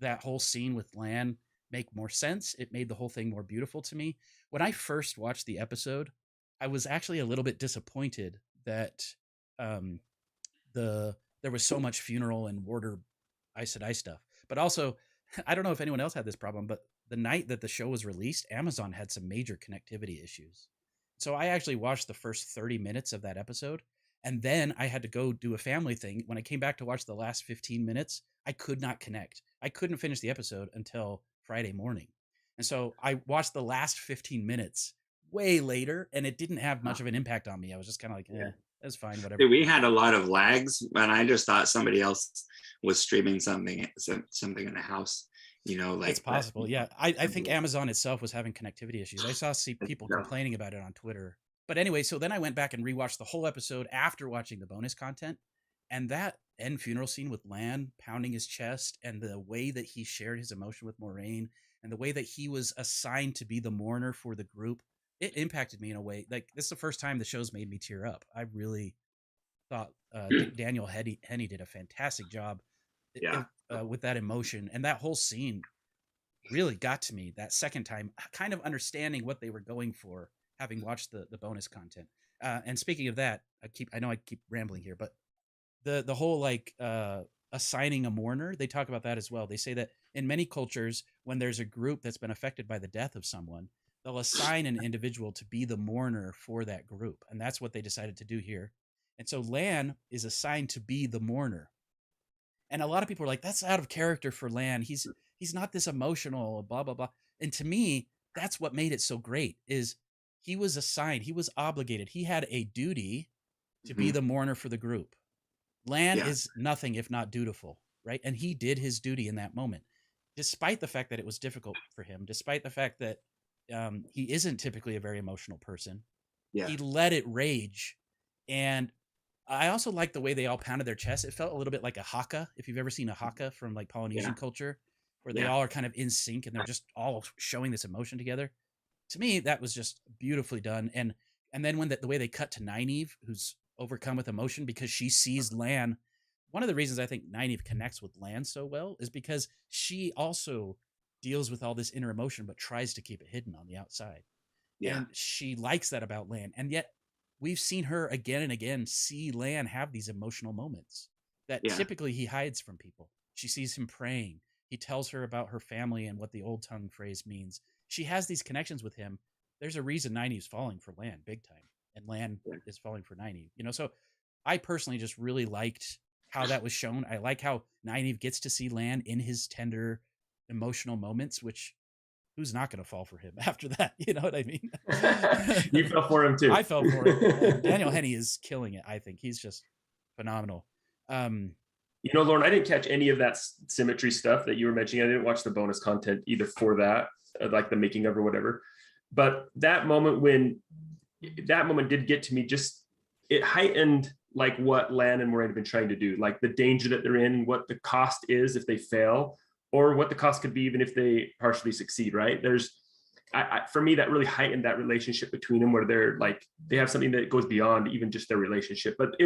E: that whole scene with Lan make more sense. It made the whole thing more beautiful to me. When I first watched the episode, I was actually a little bit disappointed that there was so much funeral and warder Aes Sedai stuff. But also, I don't know if anyone else had this problem, but the night that the show was released, Amazon had some major connectivity issues. So I actually watched the first 30 minutes of that episode, and then I had to go do a family thing. When I came back to watch the last 15 minutes, I could not connect. I couldn't finish the episode until Friday morning. And so I watched the last 15 minutes way later, and it didn't have much of an impact on me. I was just kind of like, that's fine, whatever.
C: Dude, we had a lot of lags, and I just thought somebody else was streaming something in the house. Like
E: it's possible. Yeah, I think Amazon itself was having connectivity issues. I saw people complaining about it on Twitter. But anyway, so then I went back and rewatched the whole episode after watching the bonus content, and that end funeral scene with Lan pounding his chest, and the way that he shared his emotion with Moraine, and the way that he was assigned to be the mourner for the group, it impacted me in a way. Like, this is the first time the show's made me tear up. I really thought Daniel Henney did a fantastic job with that emotion, and that whole scene really got to me that second time, kind of understanding what they were going for, having watched the bonus content. And speaking of that, I know I keep rambling here, but the whole like assigning a mourner, they talk about that as well. They say that in many cultures, when there's a group that's been affected by the death of someone, they'll assign an individual to be the mourner for that group. And that's what they decided to do here. And so Lan is assigned to be the mourner. And a lot of people are like, that's out of character for Lan. He's not this emotional, blah, blah, blah. And to me, that's what made it so great is he was assigned, he was obligated. He had a duty to be the mourner for the group. Lan is nothing if not dutiful, right? And he did his duty in that moment, despite the fact that it was difficult for him, despite the fact that he isn't typically a very emotional person.
C: Yeah.
E: He let it rage. And I also like the way they all pounded their chest. It felt a little bit like a haka, if you've ever seen a haka from like Polynesian culture, where they all are kind of in sync and they're just all showing this emotion together. To me, that was just beautifully done. And then when the way they cut to Nynaeve, who's overcome with emotion because she sees Lan. One of the reasons I think Nynaeve connects with Lan so well is because she also deals with all this inner emotion, but tries to keep it hidden on the outside. Yeah. And she likes that about Lan. And yet we've seen her again and again see Lan have these emotional moments that typically he hides from people. She sees him praying. He tells her about her family and what the old tongue phrase means. She has these connections with him. There's a reason Nynaeve's falling for Lan big time. And Lan is falling for Nynaeve. You know, so I personally just really liked how that was shown. I like how Nynaeve gets to see Lan in his tender, emotional moments, which who's not going to fall for him after that? You know what I mean?
D: You fell for him too.
E: I fell for him. Daniel Henney is killing it. I think he's just phenomenal.
D: You know, Lauren, I didn't catch any of that symmetry stuff that you were mentioning. I didn't watch the bonus content either for that, like the making of or whatever. But that moment did get to me. Just it heightened like what Lan and Moiraine have been trying to do, like the danger that they're in, what the cost is if they fail, or what the cost could be even if they partially succeed. Right? For me, that really heightened that relationship between them, where they're like they have something that goes beyond even just their relationship. But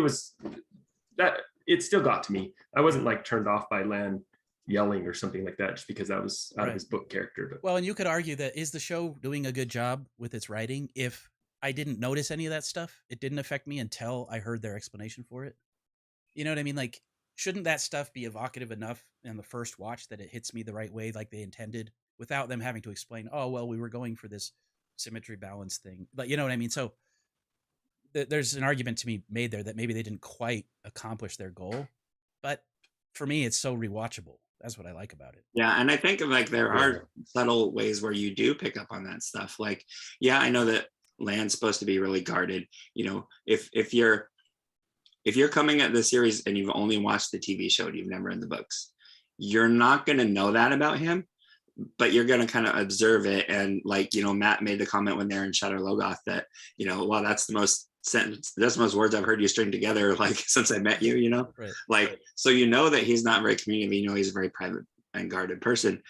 D: it still got to me. I wasn't like turned off by Lan yelling or something like that just because that was out of his book character. But
E: well, and you could argue that is the show doing a good job with its writing if I didn't notice any of that stuff? It didn't affect me until I heard their explanation for it. You know what I mean? Like, shouldn't that stuff be evocative enough in the first watch that it hits me the right way like they intended without them having to explain, oh, well, we were going for this symmetry balance thing. But you know what I mean? So there's an argument to be made there that maybe they didn't quite accomplish their goal. But for me, it's so rewatchable. That's what I like about it.
C: Yeah, and I think like there are subtle ways where you do pick up on that stuff. Like, yeah, I know that Lan's supposed to be really guarded. You know, if you're coming at the series and you've only watched the TV show, you've never read the books, you're not going to know that about him, but you're going to kind of observe it. And like, you know, Matt made the comment when they're in Shadow Logoth that, you know, well, that's the most words I've heard you string together, like since I met you, you know, so you know that he's not very communicative, you know, he's a very private and guarded person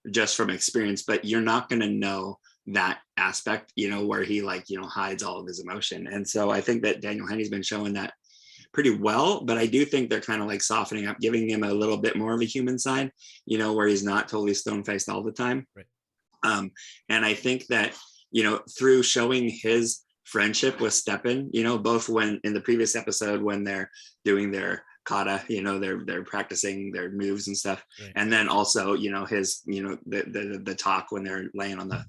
C: just from experience, but you're not going to know that aspect, you know, where he like, you know, hides all of his emotion. And so I think that Daniel Henney's been showing that pretty well, but I do think they're kind of like softening up, giving him a little bit more of a human side, you know, where he's not totally stone-faced all the time. And I think that, you know, through showing his friendship with Steppen, you know, both when in the previous episode when they're doing their kata, you know, they're practicing their moves and stuff, and then also, you know, his, you know, the talk when they're laying on the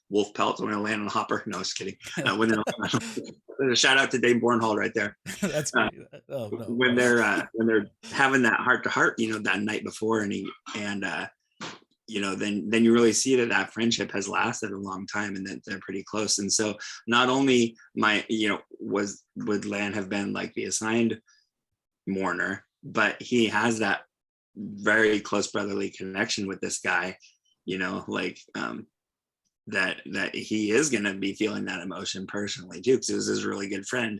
C: wolf pelts, when they're laying on the hopper. No, just kidding. When they're shout out to Dave Bornhall right there.
E: That's great.
C: When they're having that heart to heart, you know, that night before, and you know, then you really see that friendship has lasted a long time and that they're pretty close. And so not only would Lan have been like the assigned mourner, but he has that very close brotherly connection with this guy, you know, like that he is going to be feeling that emotion personally too, because he was his really good friend.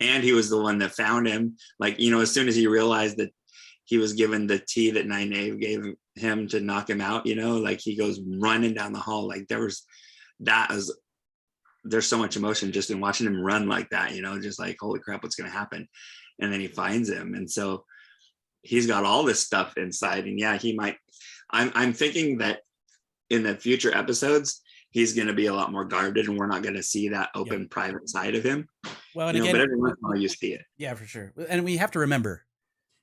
C: And he was the one that found him. Like, you know, as soon as he realized that he was given the tea that Nynaeve gave him to knock him out, you know, like he goes running down the hall. Like there's so much emotion just in watching him run like that, you know, just like, holy crap, what's going to happen? And then he finds him. And so he's got all this stuff inside. And yeah, he might, I'm thinking that in the future episodes, he's going to be a lot more guarded, and we're not going to see that open private side of him.
E: Well, and
C: You know,
E: again,
C: but every once in a while you see it.
E: yeah, for sure. And we have to remember,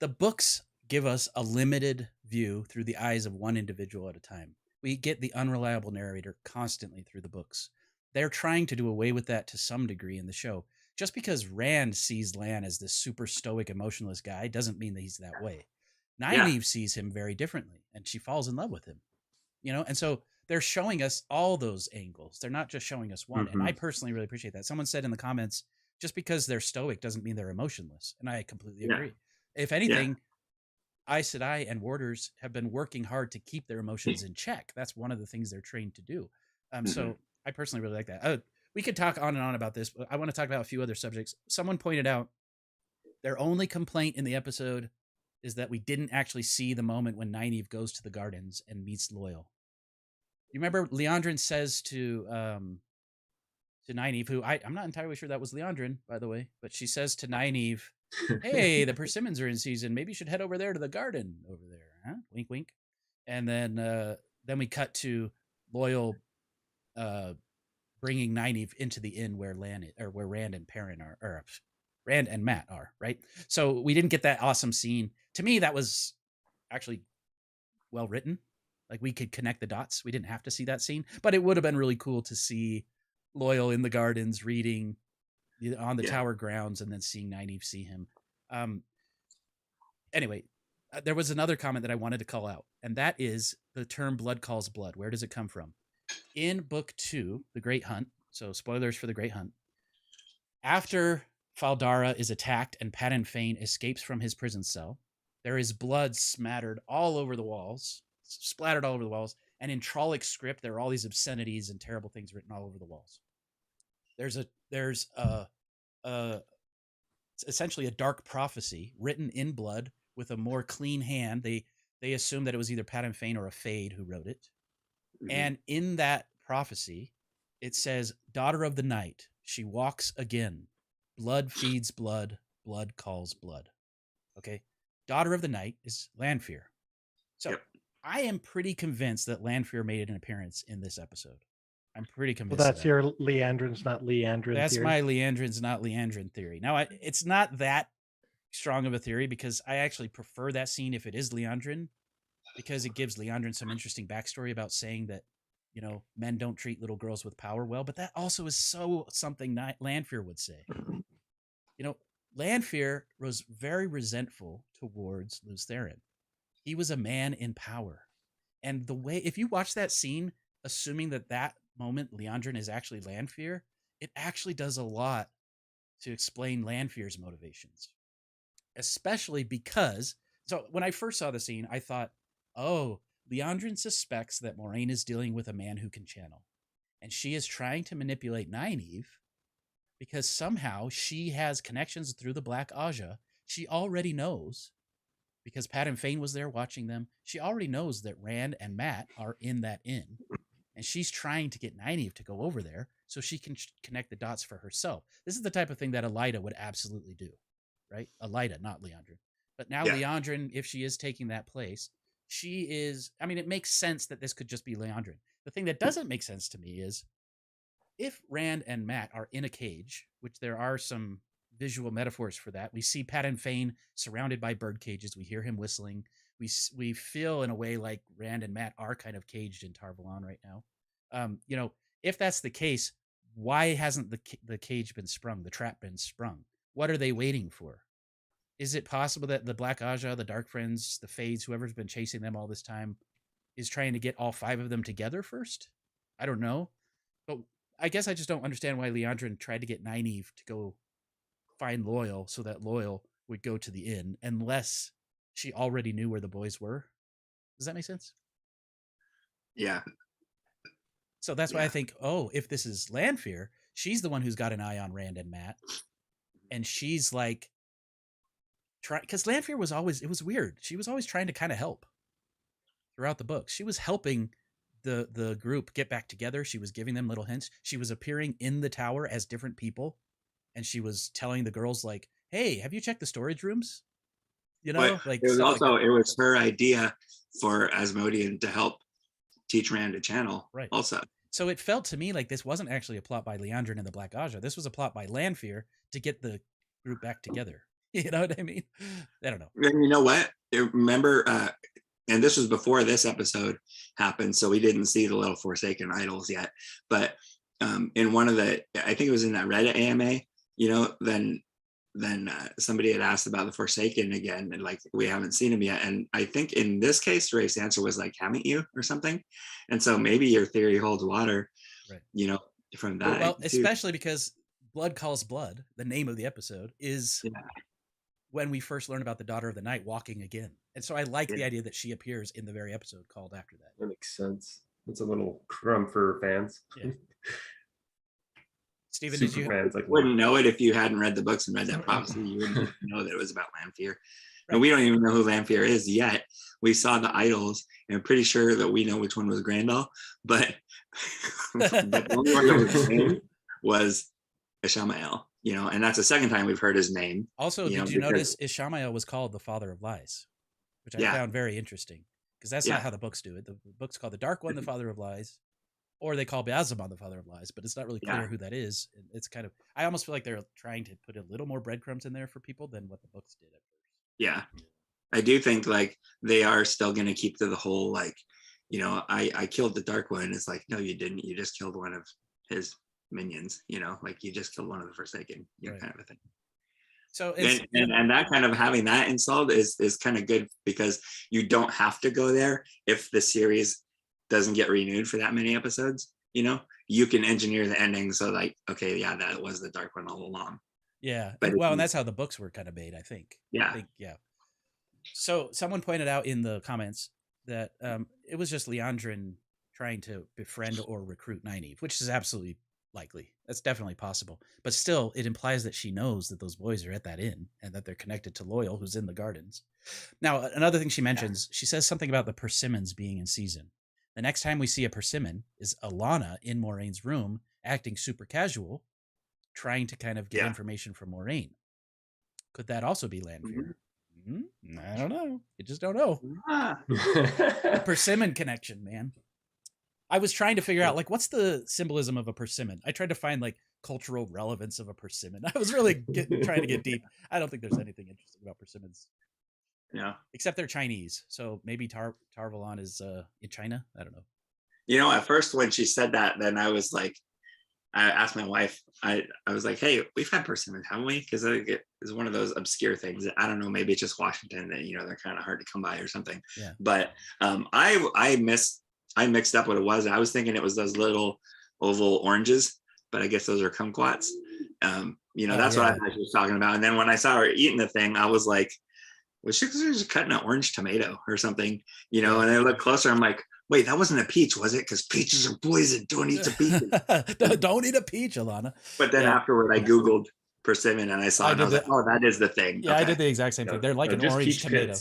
E: the books give us a limited view through the eyes of one individual at a time. We get the unreliable narrator constantly through the books. They're trying to do away with that to some degree in the show. Just because Rand sees Lan as this super stoic, emotionless guy doesn't mean that he's that way. Nynaeve sees him very differently, and she falls in love with him. You know, and so they're showing us all those angles. They're not just showing us one. And I personally really appreciate that. Someone said in the comments, just because they're stoic doesn't mean they're emotionless. And I completely agree. If anything, Aes Sedai and warders have been working hard to keep their emotions in check. That's one of the things they're trained to do. So I personally really like that. We could talk on and on about this, but I want to talk about a few other subjects. Someone pointed out their only complaint in the episode is that we didn't actually see the moment when Nynaeve goes to the gardens and meets Loyal. You remember Leandrin says to Nynaeve, who I'm not entirely sure that was Leandrin, by the way, but she says to Nynaeve, hey, the persimmons are in season. Maybe you should head over there to the garden over there. Huh? Wink, wink. And then we cut to Loyal bringing Nynaeve into the inn where where Rand and Perrin are, or Rand and Mat are, right? So we didn't get that awesome scene. To me, that was actually well written. Like, we could connect the dots. We didn't have to see that scene, but it would have been really cool to see Loyal in the gardens reading on the tower grounds and then seeing Nynaeve see him. Anyway, there was another comment that I wanted to call out, and that is the term blood calls blood. Where does it come from? In book 2, The Great Hunt, so spoilers for The Great Hunt, after Faldara is attacked and Padan Fain escapes from his prison cell, there is blood splattered all over the walls, and in Trolloc script, there are all these obscenities and terrible things written all over the walls. There's essentially a dark prophecy written in blood with a more clean hand. They assume that it was either Padan Fain or a Fade who wrote it. And in that prophecy, it says, daughter of the night, she walks again. Blood feeds blood, blood calls blood. Okay? Daughter of the night is Landfear. So I am pretty convinced that Landfear made an appearance in this episode. I'm pretty convinced.
F: Well, that's your Leandrin's not Leandrin
E: That's
F: theory.
E: my Leandrin's not Leandrin theory. Now, it's not that strong of a theory because I actually prefer that scene if it is Leandrin, because it gives Leandrin some interesting backstory about saying that, you know, men don't treat little girls with power well, but that also is something Landfear would say. You know, Landfear was very resentful towards Lews Therin. He was a man in power. And the way, if you watch that scene, assuming that moment Leandrin is actually Landfear, it actually does a lot to explain Landfear's motivations. Especially because, so when I first saw the scene, I thought, oh, Leandrin suspects that Moiraine is dealing with a man who can channel. And she is trying to manipulate Nynaeve because somehow she has connections through the Black Aja. She already knows, because Padan Fain was there watching them, she already knows that Rand and Mat are in that inn. And she's trying to get Nynaeve to go over there so she can connect the dots for herself. This is the type of thing that Elaida would absolutely do, right? Elaida, not Leandrin. But now Leandrin, if she is taking that place, she is, I mean, it makes sense that this could just be Leandrin. The thing that doesn't make sense to me is if Rand and Mat are in a cage, which there are some visual metaphors for that. We see Padan Fain surrounded by bird cages. We hear him whistling. We feel in a way like Rand and Mat are kind of caged in Tar Valon right now. You know, if that's the case, why hasn't the cage been sprung, the trap been sprung? What are they waiting for? Is it possible that the Black Aja, the Darkfriends, the Fades, whoever's been chasing them all this time, is trying to get all 5 of them together first? I don't know. But I guess I just don't understand why Leandrin tried to get Nynaeve to go find Loyal so that Loyal would go to the inn, unless she already knew where the boys were. Does that make sense?
C: Yeah.
E: So that's why I think, oh, if this is Landfear, she's the one who's got an eye on Rand and Mat. And she's like, because Landfear was always, it was weird. She was always trying to kind of help throughout the book. She was helping the group get back together. She was giving them little hints. She was appearing in the tower as different people. And she was telling the girls, like, hey, have you checked the storage rooms? You know,
C: but
E: like
C: it was also,
E: like
C: it was her idea for Asmodean to help teach Rand to channel.
E: Right.
C: Also.
E: So it felt to me like this wasn't actually a plot by Leandrin and the Black Aja. This was a plot by Landfear to get the group back together. You know what I mean? I don't know.
C: And you know what? Remember, and this was before this episode happened, so we didn't see the little Forsaken idols yet. But in one of the, I think it was in that Reddit AMA, you know, then somebody had asked about the Forsaken again, and like we haven't seen him yet. And I think in this case, Rafe's answer was like, "Haven't you?" or something. And so maybe your theory holds water,
E: Right.
C: you know, from that.
E: Well, especially because Blood Calls Blood, the name of the episode, is when we first learn about the Daughter of the Night walking again. And so I like the idea that she appears in the very episode called after that.
D: That makes sense. It's a little crumb for fans.
E: Yeah. Stephen,
D: Super
E: did you
D: fans like
C: wouldn't know it if you hadn't read the books and read that prophecy. You wouldn't know that it was about Landfear. And we don't even know who Landfear is yet. We saw the idols, and I'm pretty sure that we know which one was Grandal, but the only one that was named was Ishamael, you know, and that's the second time we've heard his name.
E: Also, did you notice Ishamael was called the father of lies, which I found very interesting, because that's not how the books do it. The books call the Dark One the father of lies, or they call Beelzebub the father of lies, but it's not really clear who that is. It's kind of, I almost feel like they're trying to put a little more breadcrumbs in there for people than what the books did at first.
C: Yeah. I do think like they are still going to keep to the whole, like, you know, I killed the Dark One. It's like, no, you didn't. You just killed one of his minions, you know, like you just killed one of the Forsaken, you know, kind of a thing. So and that kind of having that installed is kind of good, because you don't have to go there if the series doesn't get renewed for that many episodes. You know, you can engineer the ending so like, okay, yeah, that was the Dark One all along.
E: Yeah, but well, and that's how the books were kind of made, I think.
C: Yeah.
E: So someone pointed out in the comments that it was just Leandrin trying to befriend or recruit Nynaeve, which is absolutely likely. That's definitely possible. But still, it implies that she knows that those boys are at that inn and that they're connected to Loyal, who's in the gardens. Now, another thing she mentions, she says something about the persimmons being in season. The next time we see a persimmon is Alana in Moraine's room, acting super casual, trying to kind of get information from Moraine. Could that also be Landfear? I don't know. You just don't know. The persimmon connection, man. I was trying to figure out, like, what's the symbolism of a persimmon? I tried to find, like, cultural relevance of a persimmon. I was really trying to get deep. I don't think there's anything interesting about persimmons.
C: Yeah.
E: Except they're Chinese. So maybe Tarvalon is in China. I don't know.
C: You know, at first when she said that, then I was like, I asked my wife, I was like, hey, we've had persimmons, haven't we? Because I think it's one of those obscure things. I don't know, maybe it's just Washington that, you know, they're kind of hard to come by or something.
E: Yeah.
C: But I mixed up what it was. I was thinking it was those little oval oranges, but I guess those are kumquats. You know, that's what I thought she was talking about. And then when I saw her eating the thing, I was like, was she just cutting an orange tomato or something? You know, and I looked closer, I'm like, wait, that wasn't a peach, was it? Because peaches are poison. Don't eat the peaches.
E: Don't eat a peach, Alana.
C: But then afterward, I Googled persimmon and I saw it. And I was like, oh, that is the thing.
E: Yeah, okay. I did the exact same thing. They're like an orange tomato.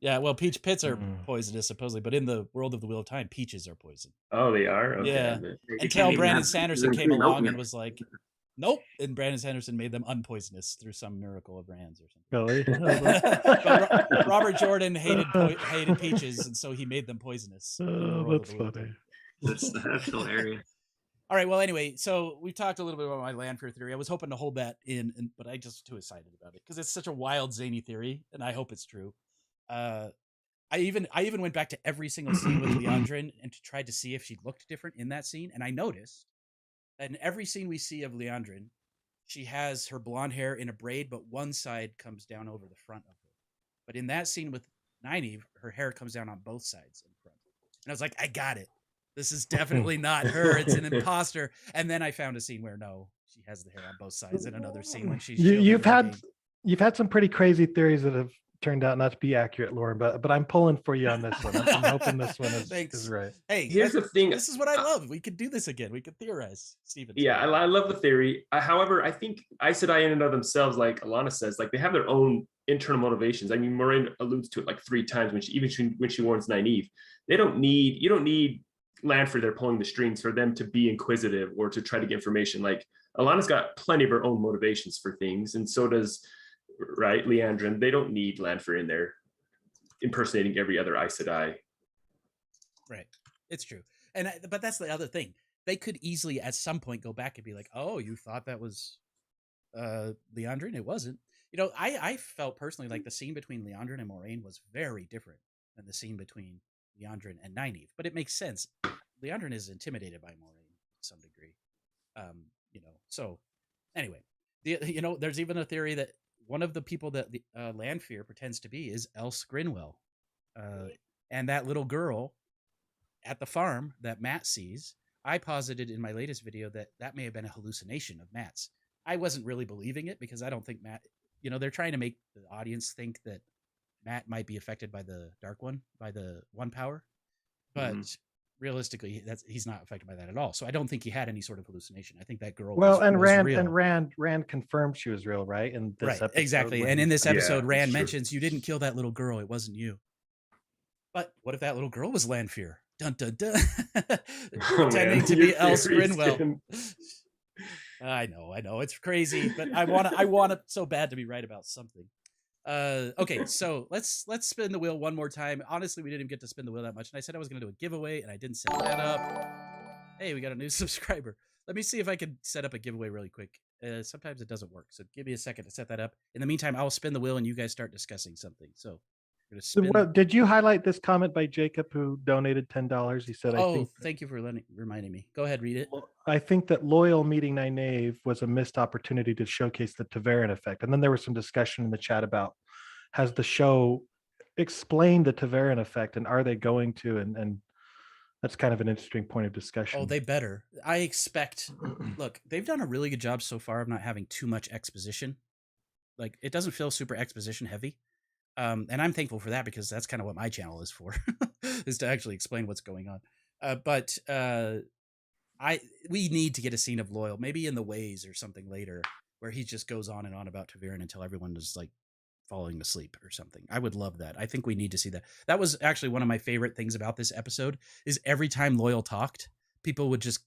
E: Yeah, well, peach pits are poisonous, supposedly, but in the world of the Wheel of Time, peaches are poison.
D: Oh, they are? Okay.
E: Yeah. Until Brandon Sanderson came along and was like, nope. And Brandon Sanderson made them unpoisonous through some miracle of Rand's or something.
F: Really?
E: Robert Jordan hated peaches, and so he made them poisonous.
F: Oh, that's funny.
C: That's hilarious.
E: All right. Well, anyway, so we've talked a little bit about my Landfear theory. I was hoping to hold that in, but I just too excited about it because it's such a wild, zany theory, and I hope it's true. I even went back to every single scene with Leandrin and tried to see if she looked different in that scene, and I noticed that in every scene we see of Leandrin, she has her blonde hair in a braid, but one side comes down over the front of her. But in that scene with Nynaeve, her hair comes down on both sides in front. And I was like, I got it. This is definitely not her. It's an imposter. And then I found a scene where no, she has the hair on both sides. And another scene when she's
F: you've had some pretty crazy theories that have turned out not to be accurate, Lauren, but I'm pulling for you on this one. I'm hoping this one is right.
E: Hey,
D: here's the thing.
E: This is what I love. We could do this again. We could theorize, Stephen.
D: Yeah, I love the theory. However, I think Aes Sedai in and of themselves, like Alana says, like they have their own internal motivations. I mean, Moraine alludes to it like 3 times when she warns Nynaeve. You don't need Landfear there pulling the strings for them to be inquisitive or to try to get information. Like Alana's got plenty of her own motivations for things, and so does Leandrin. They don't need Landfear in there impersonating every other Aes Sedai.
E: Right, it's true. But that's the other thing. They could easily at some point go back and be like, "Oh, you thought that was Leandrin? It wasn't." I felt personally like the scene between Leandrin and Moraine was very different than the scene between Leandrin and Nynaeve. But it makes sense. Leandrin is intimidated by Moraine to some degree. So anyway, there's even a theory that one of the people that the Landfear pretends to be is Else Grinwell, and that little girl at the farm that Matt sees. I posited in my latest video that may have been a hallucination of Matt's. I wasn't really believing it because I don't think Matt. They're trying to make the audience think that Matt might be affected by the Dark One, by the One Power, but realistically, he's not affected by that at all. So I don't think he had any sort of hallucination. I think that girl.
F: Well,
E: was real.
F: Rand confirmed she was real, right? In this episode,
E: exactly. And in this episode,
D: Yeah,
E: Rand
D: true.
E: mentions you didn't kill that little girl. It wasn't you. But what if that little girl was Landfear? Dun dun dun. Pretending to be Else Grinwell. I know, it's crazy, but I want it so bad to be right about something. Okay, so let's spin the wheel one more time. Honestly, we didn't get to spin the wheel that much, and I said I was going to do a giveaway, and I didn't set that up. Hey, we got a new subscriber. Let me see if I can set up a giveaway really quick. Sometimes it doesn't work, so give me a second to set that up. In the meantime, I'll spin the wheel, and you guys start discussing something. So.
F: Did you highlight this comment by Jacob who donated $10? He said,
E: thank you for reminding me. Go ahead, read it.
F: I think that Loyal meeting Nynaeve was a missed opportunity to showcase the Taveren effect. And then there was some discussion in the chat about, has the show explained the Taveren effect, and are they going to? And that's kind of an interesting point of discussion.
E: Oh, they better. I expect, look, they've done a really good job so far of not having too much exposition. Like, it doesn't feel super exposition heavy. And I'm thankful for that because that's kind of what my channel is for, is to actually explain what's going on. But we need to get a scene of Loyal, maybe in the Ways or something later, where he just goes on and on about Taveren until everyone is like falling asleep or something. I would love that. I think we need to see that. That was actually one of my favorite things about this episode, is every time Loyal talked, people would just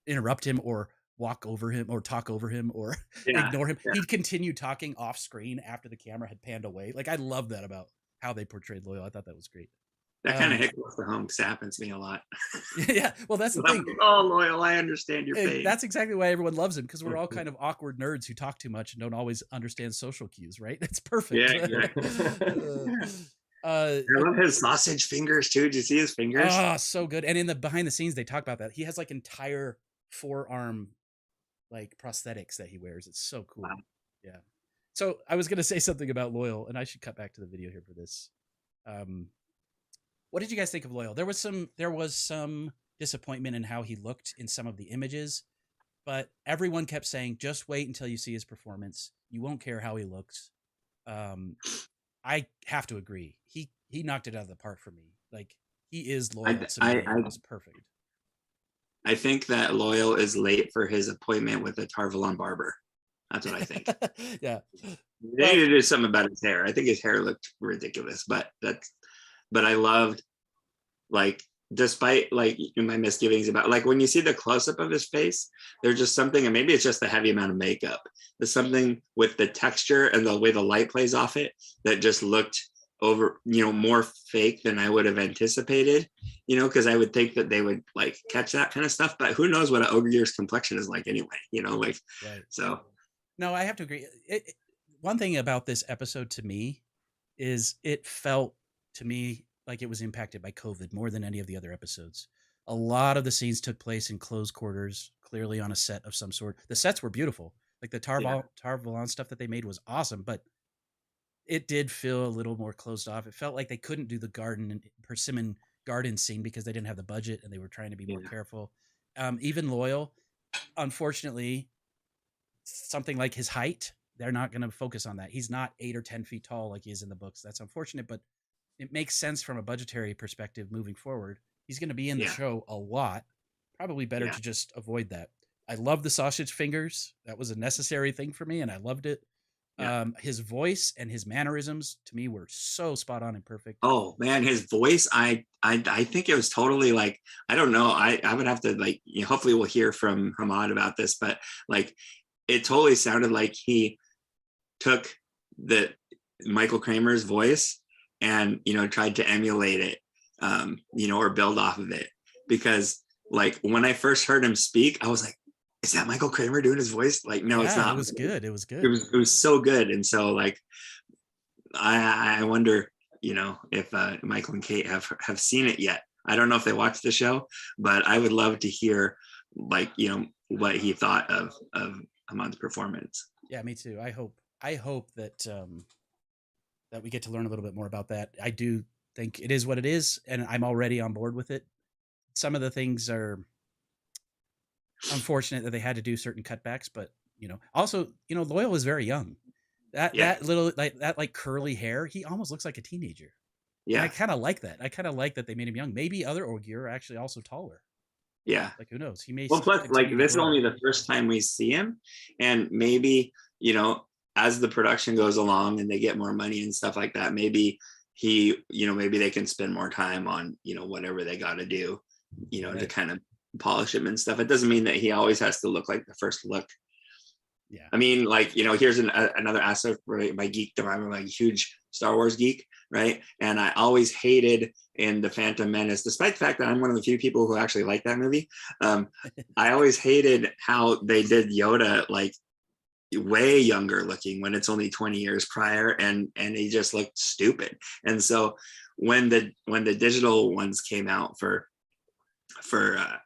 E: interrupt him or walk over him or talk over him or ignore him. He'd continue talking off screen after the camera had panned away. Like, I love that about how they portrayed Loyal. I thought that was great.
C: That kind of hit close to home because it happens to me a lot.
E: Yeah, well, that's the thing.
C: Oh, Loyal, I understand your pain.
E: That's exactly why everyone loves him, because we're all kind of awkward nerds who talk too much and don't always understand social cues, right? It's perfect.
C: Yeah, exactly. I love his sausage fingers too. Did you see his fingers?
E: Oh, so good. And in the behind the scenes, they talk about that. He has like entire forearm like prosthetics that he wears. It's so cool. Wow. Yeah. So I was gonna say something about Loyal, and I should cut back to the video here for this. What did you guys think of Loyal? There was some disappointment in how he looked in some of the images, but everyone kept saying, just wait until you see his performance. You won't care how he looks. I have to agree. He knocked it out of the park for me. Like, he is Loyal. It was perfect.
C: I think that Loyal is late for his appointment with a Tarvalon barber. That's what I think.
E: Yeah.
C: They need to do something about his hair. I think his hair looked ridiculous, but I loved, like, despite like my misgivings about, like, when you see the close-up of his face, there's just something, and maybe it's just the heavy amount of makeup. There's something with the texture and the way the light plays off it that just looked more fake than I would have anticipated, because I would think that they would like catch that kind of stuff, but who knows what an Ogre's complexion is like anyway, right. So.
E: No, I have to agree. One thing about this episode to me is it felt to me like it was impacted by COVID more than any of the other episodes. A lot of the scenes took place in closed quarters, clearly on a set of some sort. The sets were beautiful. Like the Tarvalon stuff that they made was awesome, but it did feel a little more closed off. It felt like they couldn't do the persimmon garden scene because they didn't have the budget and they were trying to be more careful. Even Loyal, unfortunately, something like his height, they're not going to focus on that. He's not 8 or 10 feet tall like he is in the books. That's unfortunate, but it makes sense from a budgetary perspective moving forward. He's going to be in the show a lot. Probably better to just avoid that. I love the sausage fingers. That was a necessary thing for me, and I loved it. Yeah. His voice and his mannerisms to me were so spot on and perfect.
C: Oh man, his voice, I think it was totally like, I don't know. I would have to like, hopefully we'll hear from Hamad about this, but like, it totally sounded like he took the Michael Kramer's voice and, tried to emulate it, or build off of it. because like when I first heard him speak, I was like, is that Michael Kramer doing his voice? Like, no, it's
E: Yeah,
C: not.
E: it was good. It was good.
C: It was so good. And so like, I wonder, if Michael and Kate have seen it yet. I don't know if they watched the show, but I would love to hear like, what he thought of Ahmad's performance.
E: Yeah, me too. I hope that that we get to learn a little bit more about that. I do think it is what it is, and I'm already on board with it. Some of the things are unfortunate that they had to do certain cutbacks, but also, Loyal was very young. That little like curly hair, he almost looks like a teenager.
C: Yeah.
E: And I kind of like that. I kind of like that they made him young. Maybe other Ogier are actually also taller.
C: Yeah.
E: Like, who knows? He may.
C: Well, plus, like,
E: continue to
C: this is
E: grow.
C: only the first time we see him. And maybe, as the production goes along and they get more money and stuff like that, maybe maybe they can spend more time on, whatever they got to do,
E: Right.
C: to kind of polish him and stuff. It doesn't mean that he always has to look like the first look.
E: Yeah.
C: I mean, like, here's another aspect where my geekdom. I'm a huge Star Wars geek, right? And I always hated in The Phantom Menace, despite the fact that I'm one of the few people who actually like that movie. I always hated how they did Yoda like way younger looking when it's only 20 years prior, and he just looked stupid. And so when the digital ones came out for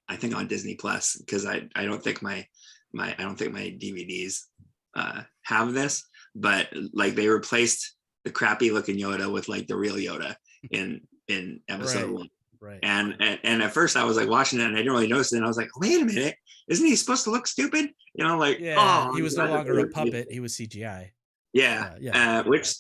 C: I think on Disney Plus, because I don't think my DVDs have this, but like they replaced the crappy looking Yoda with like the real Yoda in episode 1.
E: Right.
C: And at first I was like watching it and I didn't really notice it, and I was like, wait a minute, isn't he supposed to look stupid? Like,
E: Yeah, he was no longer a puppet, he was CGI.
C: Yeah. Which,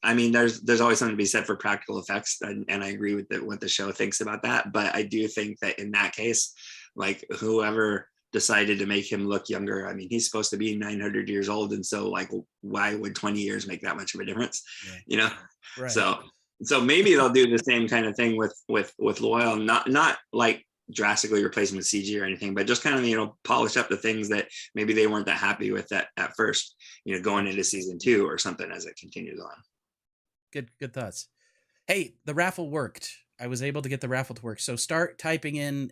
C: I mean, there's always something to be said for practical effects, and I agree with what the show thinks about that. But I do think that in that case, like, whoever decided to make him look younger, I mean, he's supposed to be 900 years old, and so like, why would 20 years make that much of a difference?
E: Right.
C: So maybe they'll do the same kind of thing with Loyal, not like drastically replace him with CG or anything, but just kind of polish up the things that maybe they weren't that happy with at first, going into season 2 or something as it continues on.
E: Good thoughts. Hey, the raffle worked. I was able to get the raffle to work. So start typing in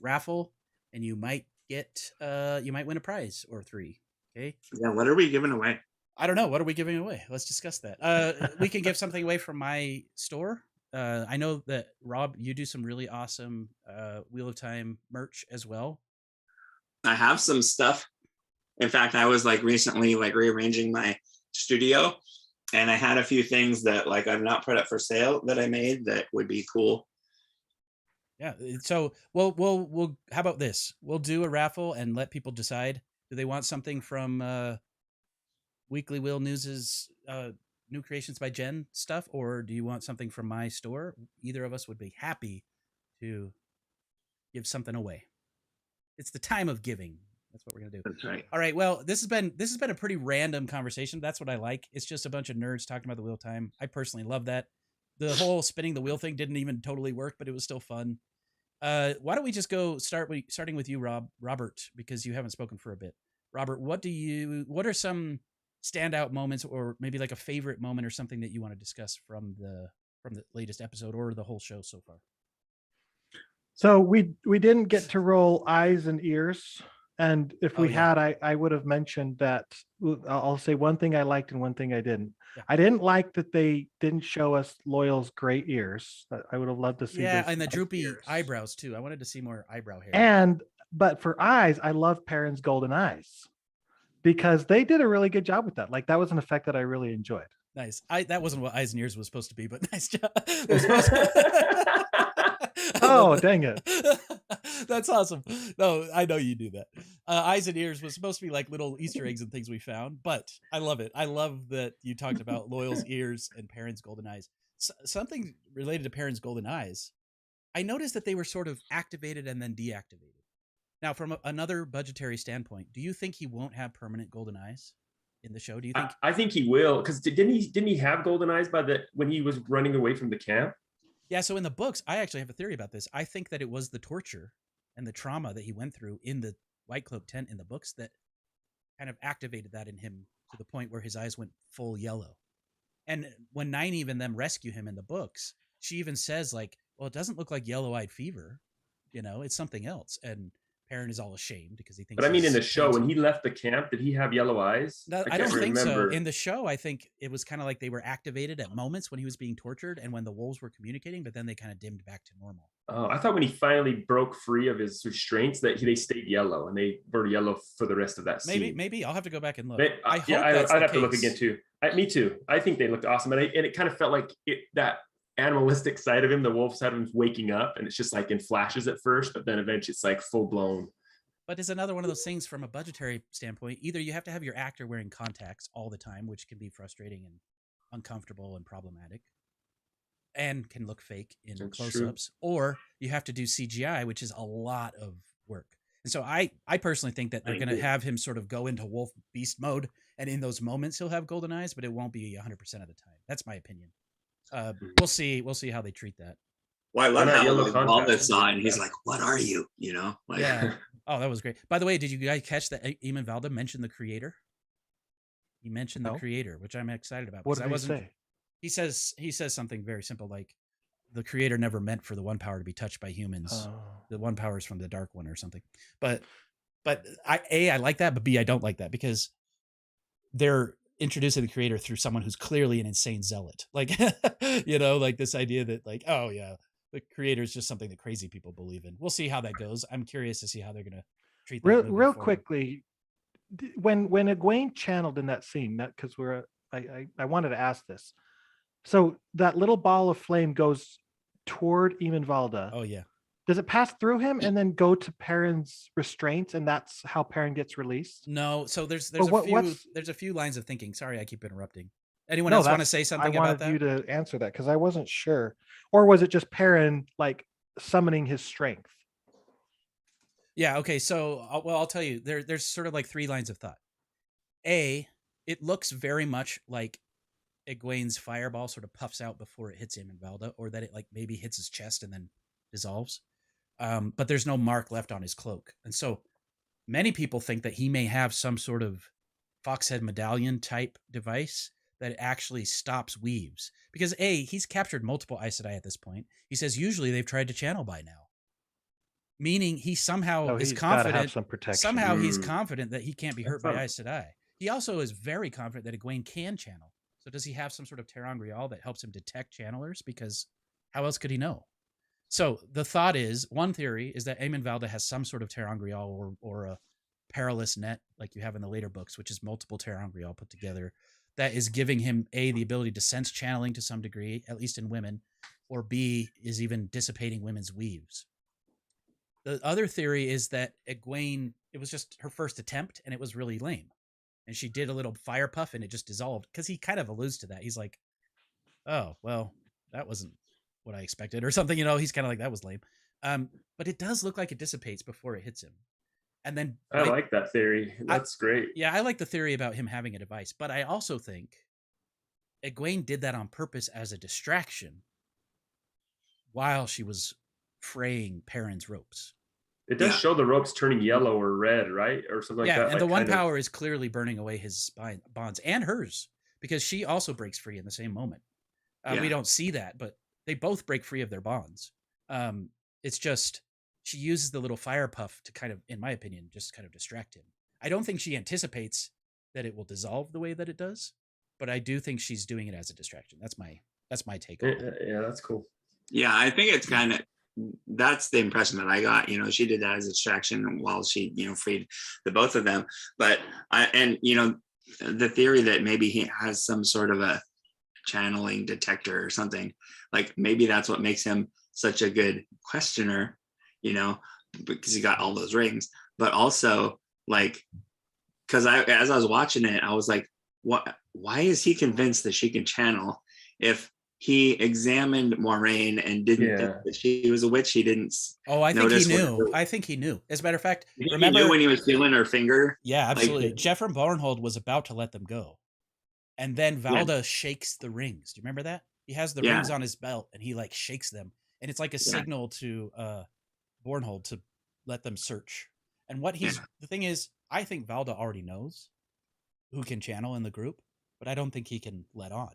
E: !raffle and you might win a prize or 3. Okay.
C: Yeah. What are we giving away?
E: I don't know. What are we giving away? Let's discuss that. We can give something away from my store. I know that, Rob, you do some really awesome Wheel of Time merch as well.
C: I have some stuff. In fact, I was like recently like rearranging my studio, and I had a few things that like I've not put up for sale that I made that would be cool.
E: Yeah. So we'll how about this? We'll do a raffle and let people decide. Do they want something from Weekly Wheel News's New Creations by Jen stuff, or do you want something from my store? Either of us would be happy to give something away. It's the time of giving. That's what we're gonna do.
C: That's right.
E: All right. Well, this has been a pretty random conversation. That's what I like. It's just a bunch of nerds talking about the wheel time. I personally love that. The whole spinning the wheel thing didn't even totally work, but it was still fun. Why don't we just go starting with you, Robert, because you haven't spoken for a bit. Robert, what are some standout moments, or maybe like a favorite moment or something that you want to discuss from the latest episode or the whole show so far?
F: So we didn't get to roll eyes and ears, and if we had, I would have mentioned that. I'll say one thing I liked and one thing I didn't. Yeah. I didn't like that they didn't show us Loyal's great ears. I would have loved to see.
E: Yeah, and the droopy eyebrows too. I wanted to see more eyebrow hair.
F: But for eyes, I love Perrin's golden eyes, because they did a really good job with that. Like, that was an effect that I really enjoyed.
E: Nice. That wasn't what eyes and ears was supposed to be, but nice job.
F: Oh, dang it.
E: That's awesome. No, I know you do that. Eyes and ears was supposed to be like little Easter eggs and things we found, but I love it. I love that you talked about Loyal's ears and Perrin's golden eyes. Something related to Perrin's golden eyes. I noticed that they were sort of activated and then deactivated. Now, from another budgetary standpoint, do you think he won't have permanent golden eyes in the show? Do you think?
D: I think he will, because didn't he have golden eyes when he was running away from the camp?
E: Yeah. So in the books, I actually have a theory about this. I think that it was the torture and the trauma that he went through in the White Cloak tent in the books that kind of activated that in him to the point where his eyes went full yellow. And when Nynaeve and them rescue him in the books, she even says like, well, it doesn't look like yellow-eyed fever. it's something else. And Perrin is all ashamed because he thinks.
D: But I mean, in
E: he's
D: the show, when
E: painting.
D: he left the camp, did he have yellow eyes?
E: No, I
D: can't
E: don't think so.
D: remember.
E: In the show, I think it was kind of like they were activated at moments when he was being tortured and when the wolves were communicating, but then they kind of dimmed back to normal.
D: Oh, I thought when he finally broke free of his restraints that they stayed yellow, and they were yellow for the rest of that scene.
E: Maybe I'll have to go back and look.
D: I hope I'd have to look again too. Me too. I think they looked awesome, and it kind of felt like that animalistic side of him, the wolf side of him, waking up, and it's just like in flashes at first, but then eventually it's like full blown.
E: But it's another one of those things from a budgetary standpoint. Either you have to have your actor wearing contacts all the time, which can be frustrating and uncomfortable and problematic, and can look fake in close-ups, or you have to do CGI, which is a lot of work. And so I personally think that they're going to have him sort of go into wolf beast mode, and in those moments he'll have golden eyes, but it won't be 100% of the time. That's my opinion. We'll see how they treat that.
C: Well, I love how like,
D: contact.
C: saw and he's like, "What are you?" You know? Like,
E: yeah. Oh, that was great. By the way, did you guys catch that Eamon Valda mentioned the creator? He mentioned the creator, which I'm excited about.
F: What did he say?
E: He says something very simple, like the creator never meant for the one power to be touched by humans. The one power is from the dark one or something. But I like that, but B, I don't like that because they're introducing the creator through someone who's clearly an insane zealot. Like, like this idea that like, oh yeah, the creator is just something that crazy people believe in. We'll see how that goes. I'm curious to see how they're going to treat that.
F: Real quickly, when Egwene channeled in that scene, that because I wanted to ask this. So that little ball of flame goes toward Eamon Valda.
E: Oh yeah.
F: Does it pass through him and then go to Perrin's restraints, and that's how Perrin gets released?
E: No. So there's a few lines of thinking. Sorry, I keep interrupting. Anyone else want to say something about that?
F: I wanted you to answer that because I wasn't sure. Or was it just Perrin like summoning his strength?
E: Yeah. Okay. So, I'll tell you. There's sort of like three lines of thought. A, it looks very much like Egwene's fireball sort of puffs out before it hits him in Valda, or that it like maybe hits his chest and then dissolves. But there's no mark left on his cloak. And so many people think that he may have some sort of foxhead medallion type device that actually stops weaves. Because A, he's captured multiple Aes Sedai at this point. He says usually they've tried to channel by now. Meaning he somehow is confident. Somehow he's confident that he can't be hurt by Aes Sedai. He also is very confident that Egwene can channel. So does he have some sort of ter'angreal that helps him detect channelers? Because how else could he know? So the thought is, one theory is that Eamon Valda has some sort of ter'angreal or a perilous net like you have in the later books, which is multiple ter'angreal put together, that is giving him A, the ability to sense channeling to some degree, at least in women, or B, is even dissipating women's weaves. The other theory is that Egwene, it was just her first attempt and it was really lame. And she did a little fire puff and it just dissolved, because he kind of alludes to that. He's like, oh, well, that wasn't what I expected or something. He's kind of like, that was lame. But it does look like it dissipates before it hits him. And then
D: I like that theory. That's great.
E: Yeah, I like the theory about him having a device, but I also think Egwene did that on purpose as a distraction while she was fraying Perrin's ropes.
D: It does show the ropes turning yellow or red, right? Or something like that.
E: Yeah, and the one power is clearly burning away his bonds and hers, because she also breaks free in the same moment. We don't see that, but they both break free of their bonds. It's just she uses the little fire puff to kind of, in my opinion, just kind of distract him. I don't think she anticipates that it will dissolve the way that it does, but I do think she's doing it as a distraction. That's my take on it.
D: Yeah, that's cool.
C: Yeah, I think it's kind of, that's the impression that I got. She did that as a distraction while she, freed the both of them. But the theory that maybe he has some sort of a channeling detector or something, like maybe that's what makes him such a good questioner, because he got all those rings. But also, like, because as I was watching it, I was like, why is he convinced that she can channel if he examined Moraine and didn't think that she was a witch? He didn't.
E: Oh, I think he knew. I think he knew. As a matter of fact, remember
C: he knew when he was feeling her finger?
E: Yeah, absolutely. Jeffrey Barnhold was about to let them go, and then Valda shakes the rings. Do you remember that? He has the rings on his belt, and he like shakes them, and it's like a signal to Bornhold to let them search. And the thing is, I think Valda already knows who can channel in the group, but I don't think he can let on.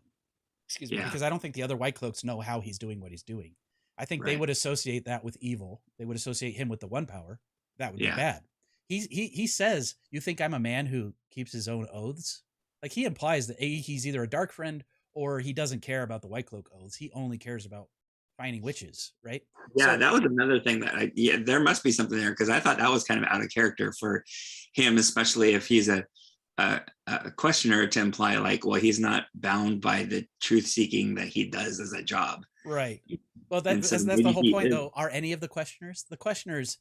E: Excuse me, because I don't think the other White Cloaks know how he's doing what he's doing. I think they would associate that with evil. They would associate him with the one power. That would be bad. He says, "You think I'm a man who keeps his own oaths?" Like, he implies that he's either a dark friend or he doesn't care about the White Cloak oaths. He only cares about finding witches, right?
C: Yeah,
E: So,
C: that was another thing that there must be something there, because I thought that was kind of out of character for him, especially if he's a questioner, to imply like, well, he's not bound by the truth seeking that he does as a job.
E: Right. Well, that's
C: so
E: the whole point,
C: is.
E: though. Are any of the questioners? The questioners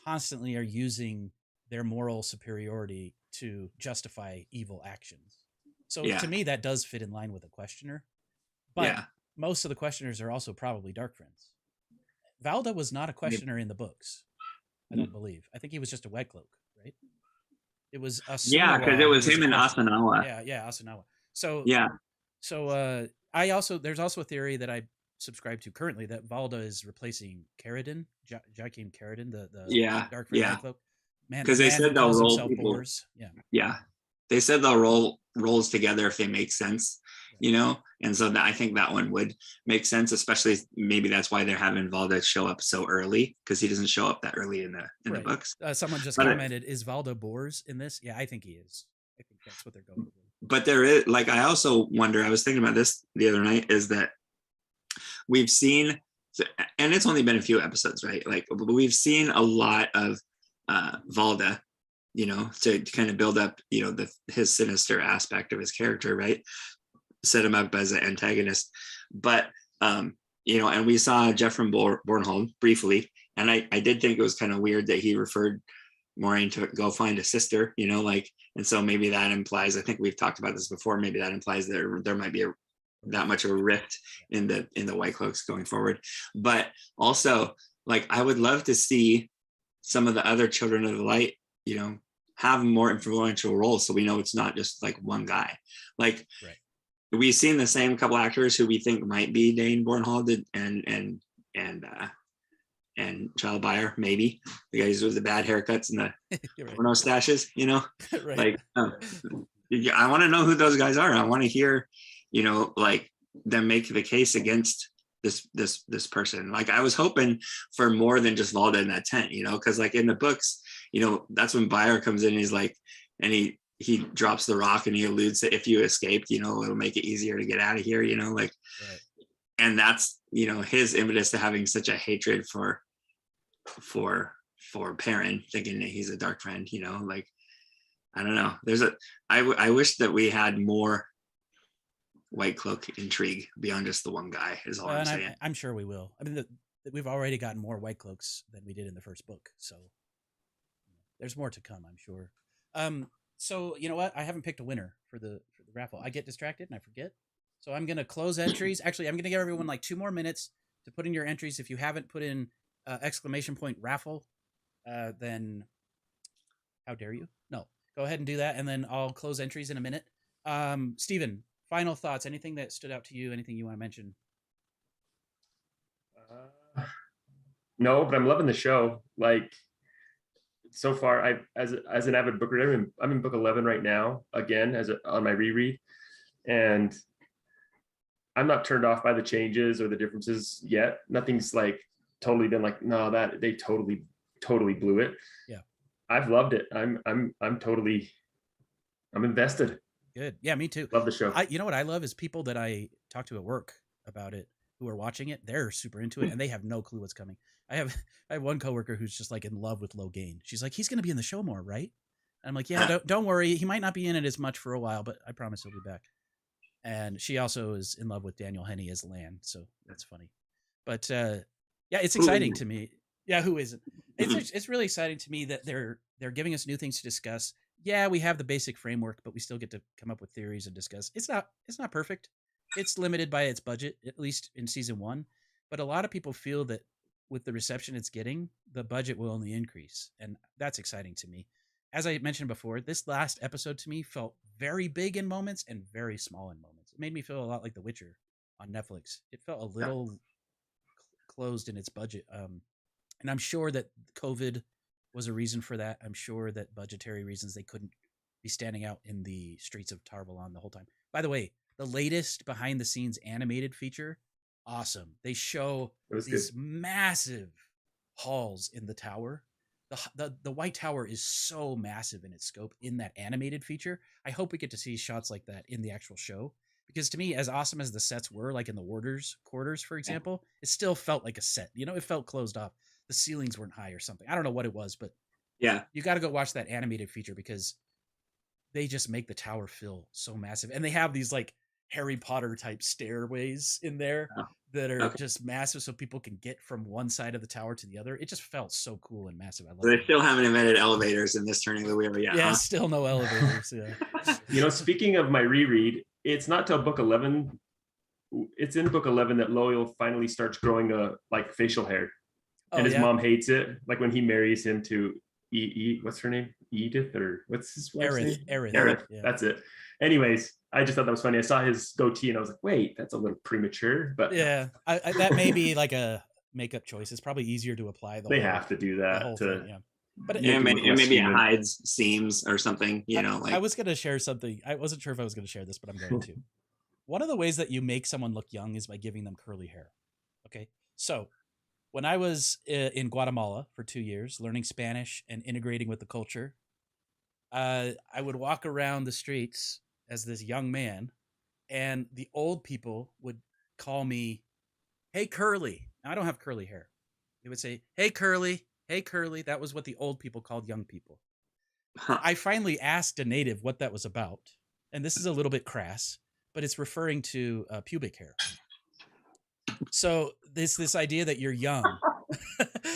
E: constantly are using their moral superiority to justify evil actions. So to me, that does fit in line with a questioner. But most of the questioners are also probably dark friends. Valda was not a questioner in the books, I don't believe. I think he was just a White Cloak, right? It was Asuna,
C: because it was him and Asanawa.
E: Yeah, Asanawa. So there's also a theory that I subscribe to currently that Valda is replacing Caridin, Jakim Caridin, the dark friend White Cloak. Man,
C: because they said they'll roll people.
E: Boars.
C: Yeah, they said they'll roll roles together if they make sense, you know. And so I think that one would make sense, especially maybe that's why they're having Valda show up so early, because he doesn't show up that early in the books.
E: Someone just commented, "Is Valda Boars in this?" Yeah, I think he is. I think that's what they're going with.
C: But there is, like, I also wonder, I was thinking about this the other night, is that we've seen, and it's only been a few episodes, right? Like, we've seen a lot of Valda, you know, to kind of build up, you know, his sinister aspect of his character, right? Set him up as an antagonist. But, you know, and we saw Jeffrey Bornholm briefly, and I did think it was kind of weird that he referred Maureen to go find a sister, you know, like, and so maybe that implies, I think we've talked about this before, maybe that implies that there might be that much of a rift in the White Cloaks going forward. But also, like, I would love to see some of the other Children of the Light, you know, have more influential roles, so we know it's not just like one guy. Like, we've seen the same couple actors who we think might be Dane Bornhold and Child Buyer, maybe the guys with the bad haircuts and the porno stashes, you know. Like, I want to know who those guys are. I want to hear, you know, like, them make the case against this person. Like, I was hoping for more than just Valda in that tent, you know, because like in the books, you know, that's when Buyer comes in and he's like, and he drops the rock and he alludes that if you escaped, you know, it'll make it easier to get out of here, you know, like, and that's, you know, his impetus to having such a hatred for Perrin, thinking that he's a dark friend, you know. Like, I don't know, I wish that we had more White Cloak intrigue beyond just the one guy, is all I'm saying.
E: I'm sure we will. I mean, we've already gotten more White Cloaks than we did in the first book, so there's more to come, I'm sure. So you know what? I haven't picked a winner for the raffle. I get distracted and I forget. So I'm gonna close entries. Actually, I'm gonna give everyone like 2 more minutes to put in your entries. If you haven't put in !raffle, then how dare you? No, go ahead and do that, and then I'll close entries in a minute. Steven, final thoughts? Anything that stood out to you? Anything you want to mention?
D: No, but I'm loving the show. Like, so far, as an avid book reader, I'm in book 11 right now, again, on my reread, and I'm not turned off by the changes or the differences yet. Nothing's like totally been like, no, that they totally blew it.
E: Yeah,
D: I've loved it. I'm invested.
E: Good. Yeah, me too.
D: Love the show.
E: You know what I love is people that I talk to at work about it who are watching it. They're super into it and they have no clue what's coming. I have one coworker who's just like in love with Logain. She's like, he's going to be in the show more, right? And I'm like, yeah, don't worry. He might not be in it as much for a while, but I promise he'll be back. And she also is in love with Daniel Henney as Lan, so that's funny. But yeah, it's exciting to me. Yeah, who isn't? It's really exciting to me that they're giving us new things to discuss. Yeah, we have the basic framework, but we still get to come up with theories and discuss. It's not perfect. It's limited by its budget, at least in season 1. But a lot of people feel that with the reception it's getting, the budget will only increase, and that's exciting to me. As I mentioned before, this last episode to me felt very big in moments and very small in moments. It made me feel a lot like The Witcher on Netflix. It felt a little closed in its budget. And I'm sure that COVID was a reason for that. I'm sure that budgetary reasons, they couldn't be standing out in the streets of Tarvalon the whole time. By the way, the latest behind the scenes animated feature awesome. They show
D: It was
E: these massive halls in the tower. The White Tower is so massive in its scope in that animated feature. I hope we get to see shots like that in the actual show, because to me, as awesome as the sets were, like in the warders' quarters, for example, it still felt like a set. You know, it felt closed off. The ceilings weren't high or something. I don't know what it was, but
C: Yeah.
E: you got to go watch that animated feature because they just make the tower feel so massive. And they have these like Harry Potter type stairways in there
C: Oh,
E: that are
C: okay.
E: just massive so people can get from one side of the tower to the other. It just felt so cool and massive. I love
C: They
E: it.
C: still haven't invented elevators in this Turning the Wheel yet.
E: Yeah,
C: huh?
E: still no elevators. Yeah.
D: You know, speaking of my reread, it's not till book 11. It's in book 11 that Loyal finally starts growing like facial hair, and his mom hates it. Like when he marries him to what's her name? Edith, or what's his wife's name?
E: Aerith. Yeah.
D: That's it. Anyways, I just thought that was funny. I saw his goatee and I was like, wait, that's a little premature. But
E: Yeah, I that may be like a makeup choice. It's probably easier to apply
D: they have to do that to
E: thing, yeah. But
C: Yeah,
D: him look less
C: maybe it
D: human.
C: hides seams or something. You know, like
E: I was going to share something. I wasn't sure if I was going to share this, but I'm going to. One of the ways that you make someone look young is by giving them curly hair. Okay, so when I was in Guatemala for 2 years, learning Spanish and integrating with the culture, I would walk around the streets as this young man, and the old people would call me, "Hey, Curly." Now, I don't have curly hair. They would say, "Hey, Curly. Hey, Curly." That was what the old people called young people.
C: huh.
E: I finally asked a native what that was about, and this is a little bit crass, but it's referring to pubic hair. So this idea that you're young,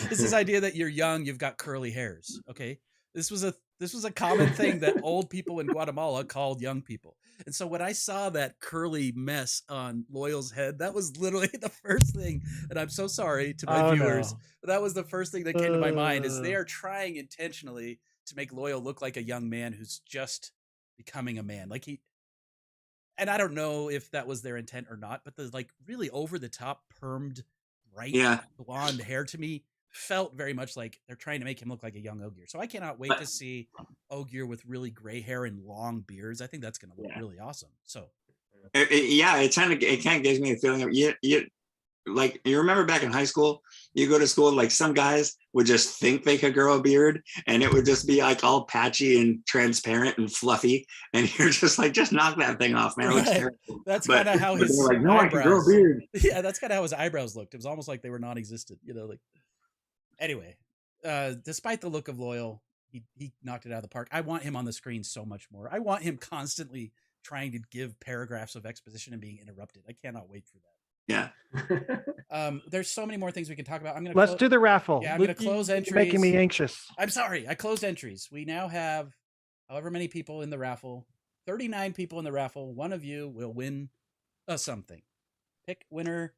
E: this idea that you're young, you've got curly hairs. Okay, this was a common thing that old people in Guatemala called young people. And so when I saw that curly mess on Loyal's head, that was literally the first thing. And I'm so sorry to my viewers,
F: no.
E: but that was the first thing that came to my mind. Is they are trying intentionally to make Loyal look like a young man who's just becoming a man. Like and I don't know if that was their intent or not, but the like really over the top permed bright
C: Yeah.
E: blonde hair to me felt very much like they're trying to make him look like a young Ogier. So I cannot wait to see Ogier with really gray hair and long beards. I think that's going to look really awesome. So
C: It kind of gives me a feeling of you like, you remember back in high school, you go to school, like some guys would just think they could grow a beard and it would just be like all patchy and transparent and fluffy. And you're just like, just knock that thing off, man. It looks terrible.
E: That's kind of how his
C: like, no, I can grow a beard.
E: Yeah, that's kind of how his eyebrows looked. It was almost like they were non-existent, you know, like anyway, despite the look of Loyal, he knocked it out of the park. I want him on the screen so much more. I want him constantly trying to give paragraphs of exposition and being interrupted. I cannot wait for that.
C: Yeah.
E: There's so many more things we can talk about.
F: Let's do the raffle.
E: Yeah, I'm going to close
F: You're
E: entries.
F: making me anxious.
E: I'm sorry. I closed entries. We now have however many people in the raffle. 39 people in the raffle. One of you will win something. Pick winner.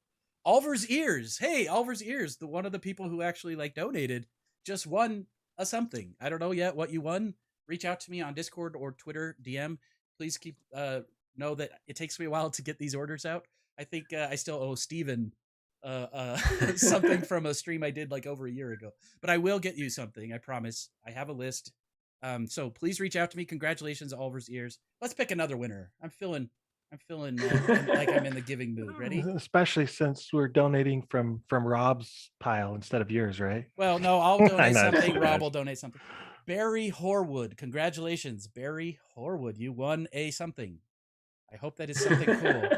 E: Oliver's Ears. Hey, Oliver's Ears, the one of the people who actually like donated, just won a something. I don't know yet what you won. Reach out to me on Discord or Twitter DM. Please keep know that it takes me a while to get these orders out. I think I still owe Steven something from a stream I did like over a year ago, but I will get you something. I promise. I have a list. So please reach out to me. Congratulations, Oliver's Ears. Let's pick another winner. I'm feeling like I'm in the giving mood. Ready?
F: Especially since we're donating from Rob's pile instead of yours, right?
E: Well, no, I'll donate
F: know.
E: something. Rob will donate something. Barry Horwood. Congratulations, Barry Horwood. You won a something. I hope that is something cool.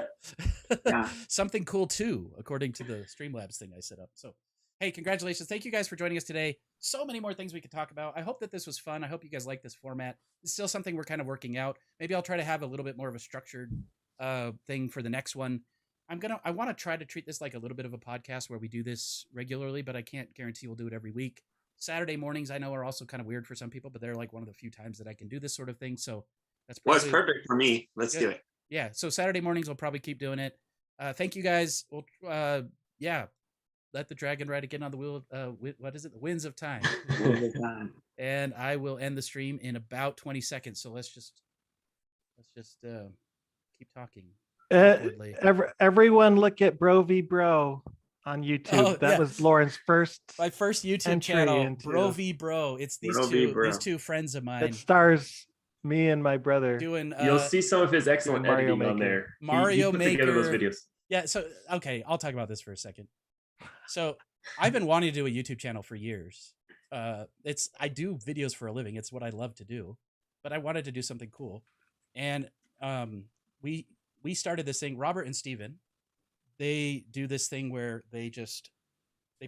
C: Yeah.
E: Something cool too, according to the Streamlabs thing I set up. So, hey, congratulations. Thank you guys for joining us today. So many more things we could talk about. I hope that this was fun. I hope you guys like this format. It's still something we're kind of working out. Maybe I'll try to have a little bit more of a structured thing for the next one. I want to try to treat this like a little bit of a podcast where we do this regularly, but I can't guarantee we'll do it every week. Saturday mornings, I know, are also kind of weird for some people, but they're like one of the few times that I can do this sort of thing. So that's
C: Well,
E: probably
C: it's perfect for me. Let's do it.
E: Yeah. So Saturday mornings, we'll probably keep doing it. Thank you guys. We'll, let the dragon ride again on the wheel. What is it? The winds of time. And I will end the stream in about 20 seconds. So let's just keep talking.
F: Everyone look at Bro v Bro on YouTube. That was Lauren's my
E: first YouTube channel, Bro v Bro. It's these two friends of mine.
F: It stars me and my brother
E: doing.
D: You'll see some of his excellent editing on there.
E: Mario
D: he put
E: Maker.
D: together those videos.
E: Yeah. So, okay, I'll talk about this for a second. So I've been wanting to do a YouTube channel for years. I do videos for a living. It's what I love to do, but I wanted to do something cool. And we started this thing, Robert and Steven, they do this thing where they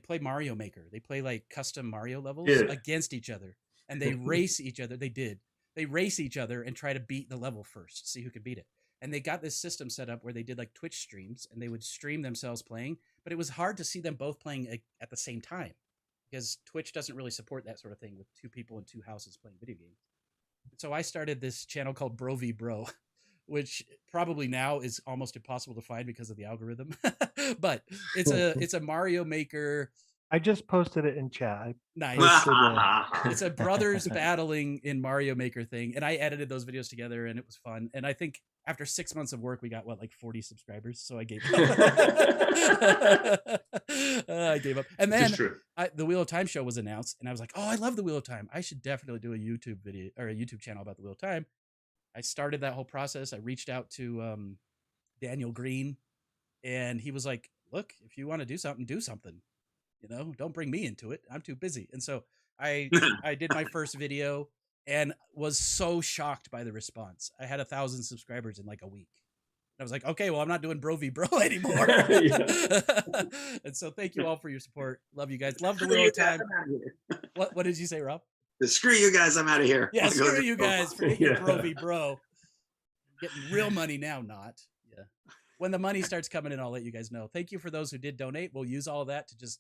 E: play Mario Maker. They play like custom Mario levels against each other, and they race each other. They race each other and try to beat the level first, see who can beat it. And they got this system set up where they did like Twitch streams, and they would stream themselves playing, but it was hard to see them both playing at the same time because Twitch doesn't really support that sort of thing with two people in two houses playing video games. So I started this channel called Bro v Bro, which probably now is almost impossible to find because of the algorithm. But it's a Mario Maker.
F: I just posted it in chat.
E: Nice. It's a brothers battling in Mario Maker thing, and I edited those videos together, and it was fun. And I think after 6 months of work, we got like 40 subscribers. So I gave up. I gave up. And then the Wheel of Time show was announced, and I was like, "Oh, I love the Wheel of Time. I should definitely do a YouTube video or a YouTube channel about the Wheel of Time." I started that whole process. I reached out to Daniel Green, and he was like, "Look, if you want to do something, do something. You know, don't bring me into it. I'm too busy." And so I did my first video and was so shocked by the response. I had 1,000 subscribers in like a week. I was like, okay, well, I'm not doing Bro v Bro anymore. And so thank you all for your support. Love you guys. Love the Wheel of Time. What did you say, Rob?
C: Screw you guys. I'm out of here.
E: Yeah, screw you guys. Forget your Bro v Bro. Getting real money now, not. Yeah. When the money starts coming in, I'll let you guys know. Thank you for those who did donate. We'll use all of that to just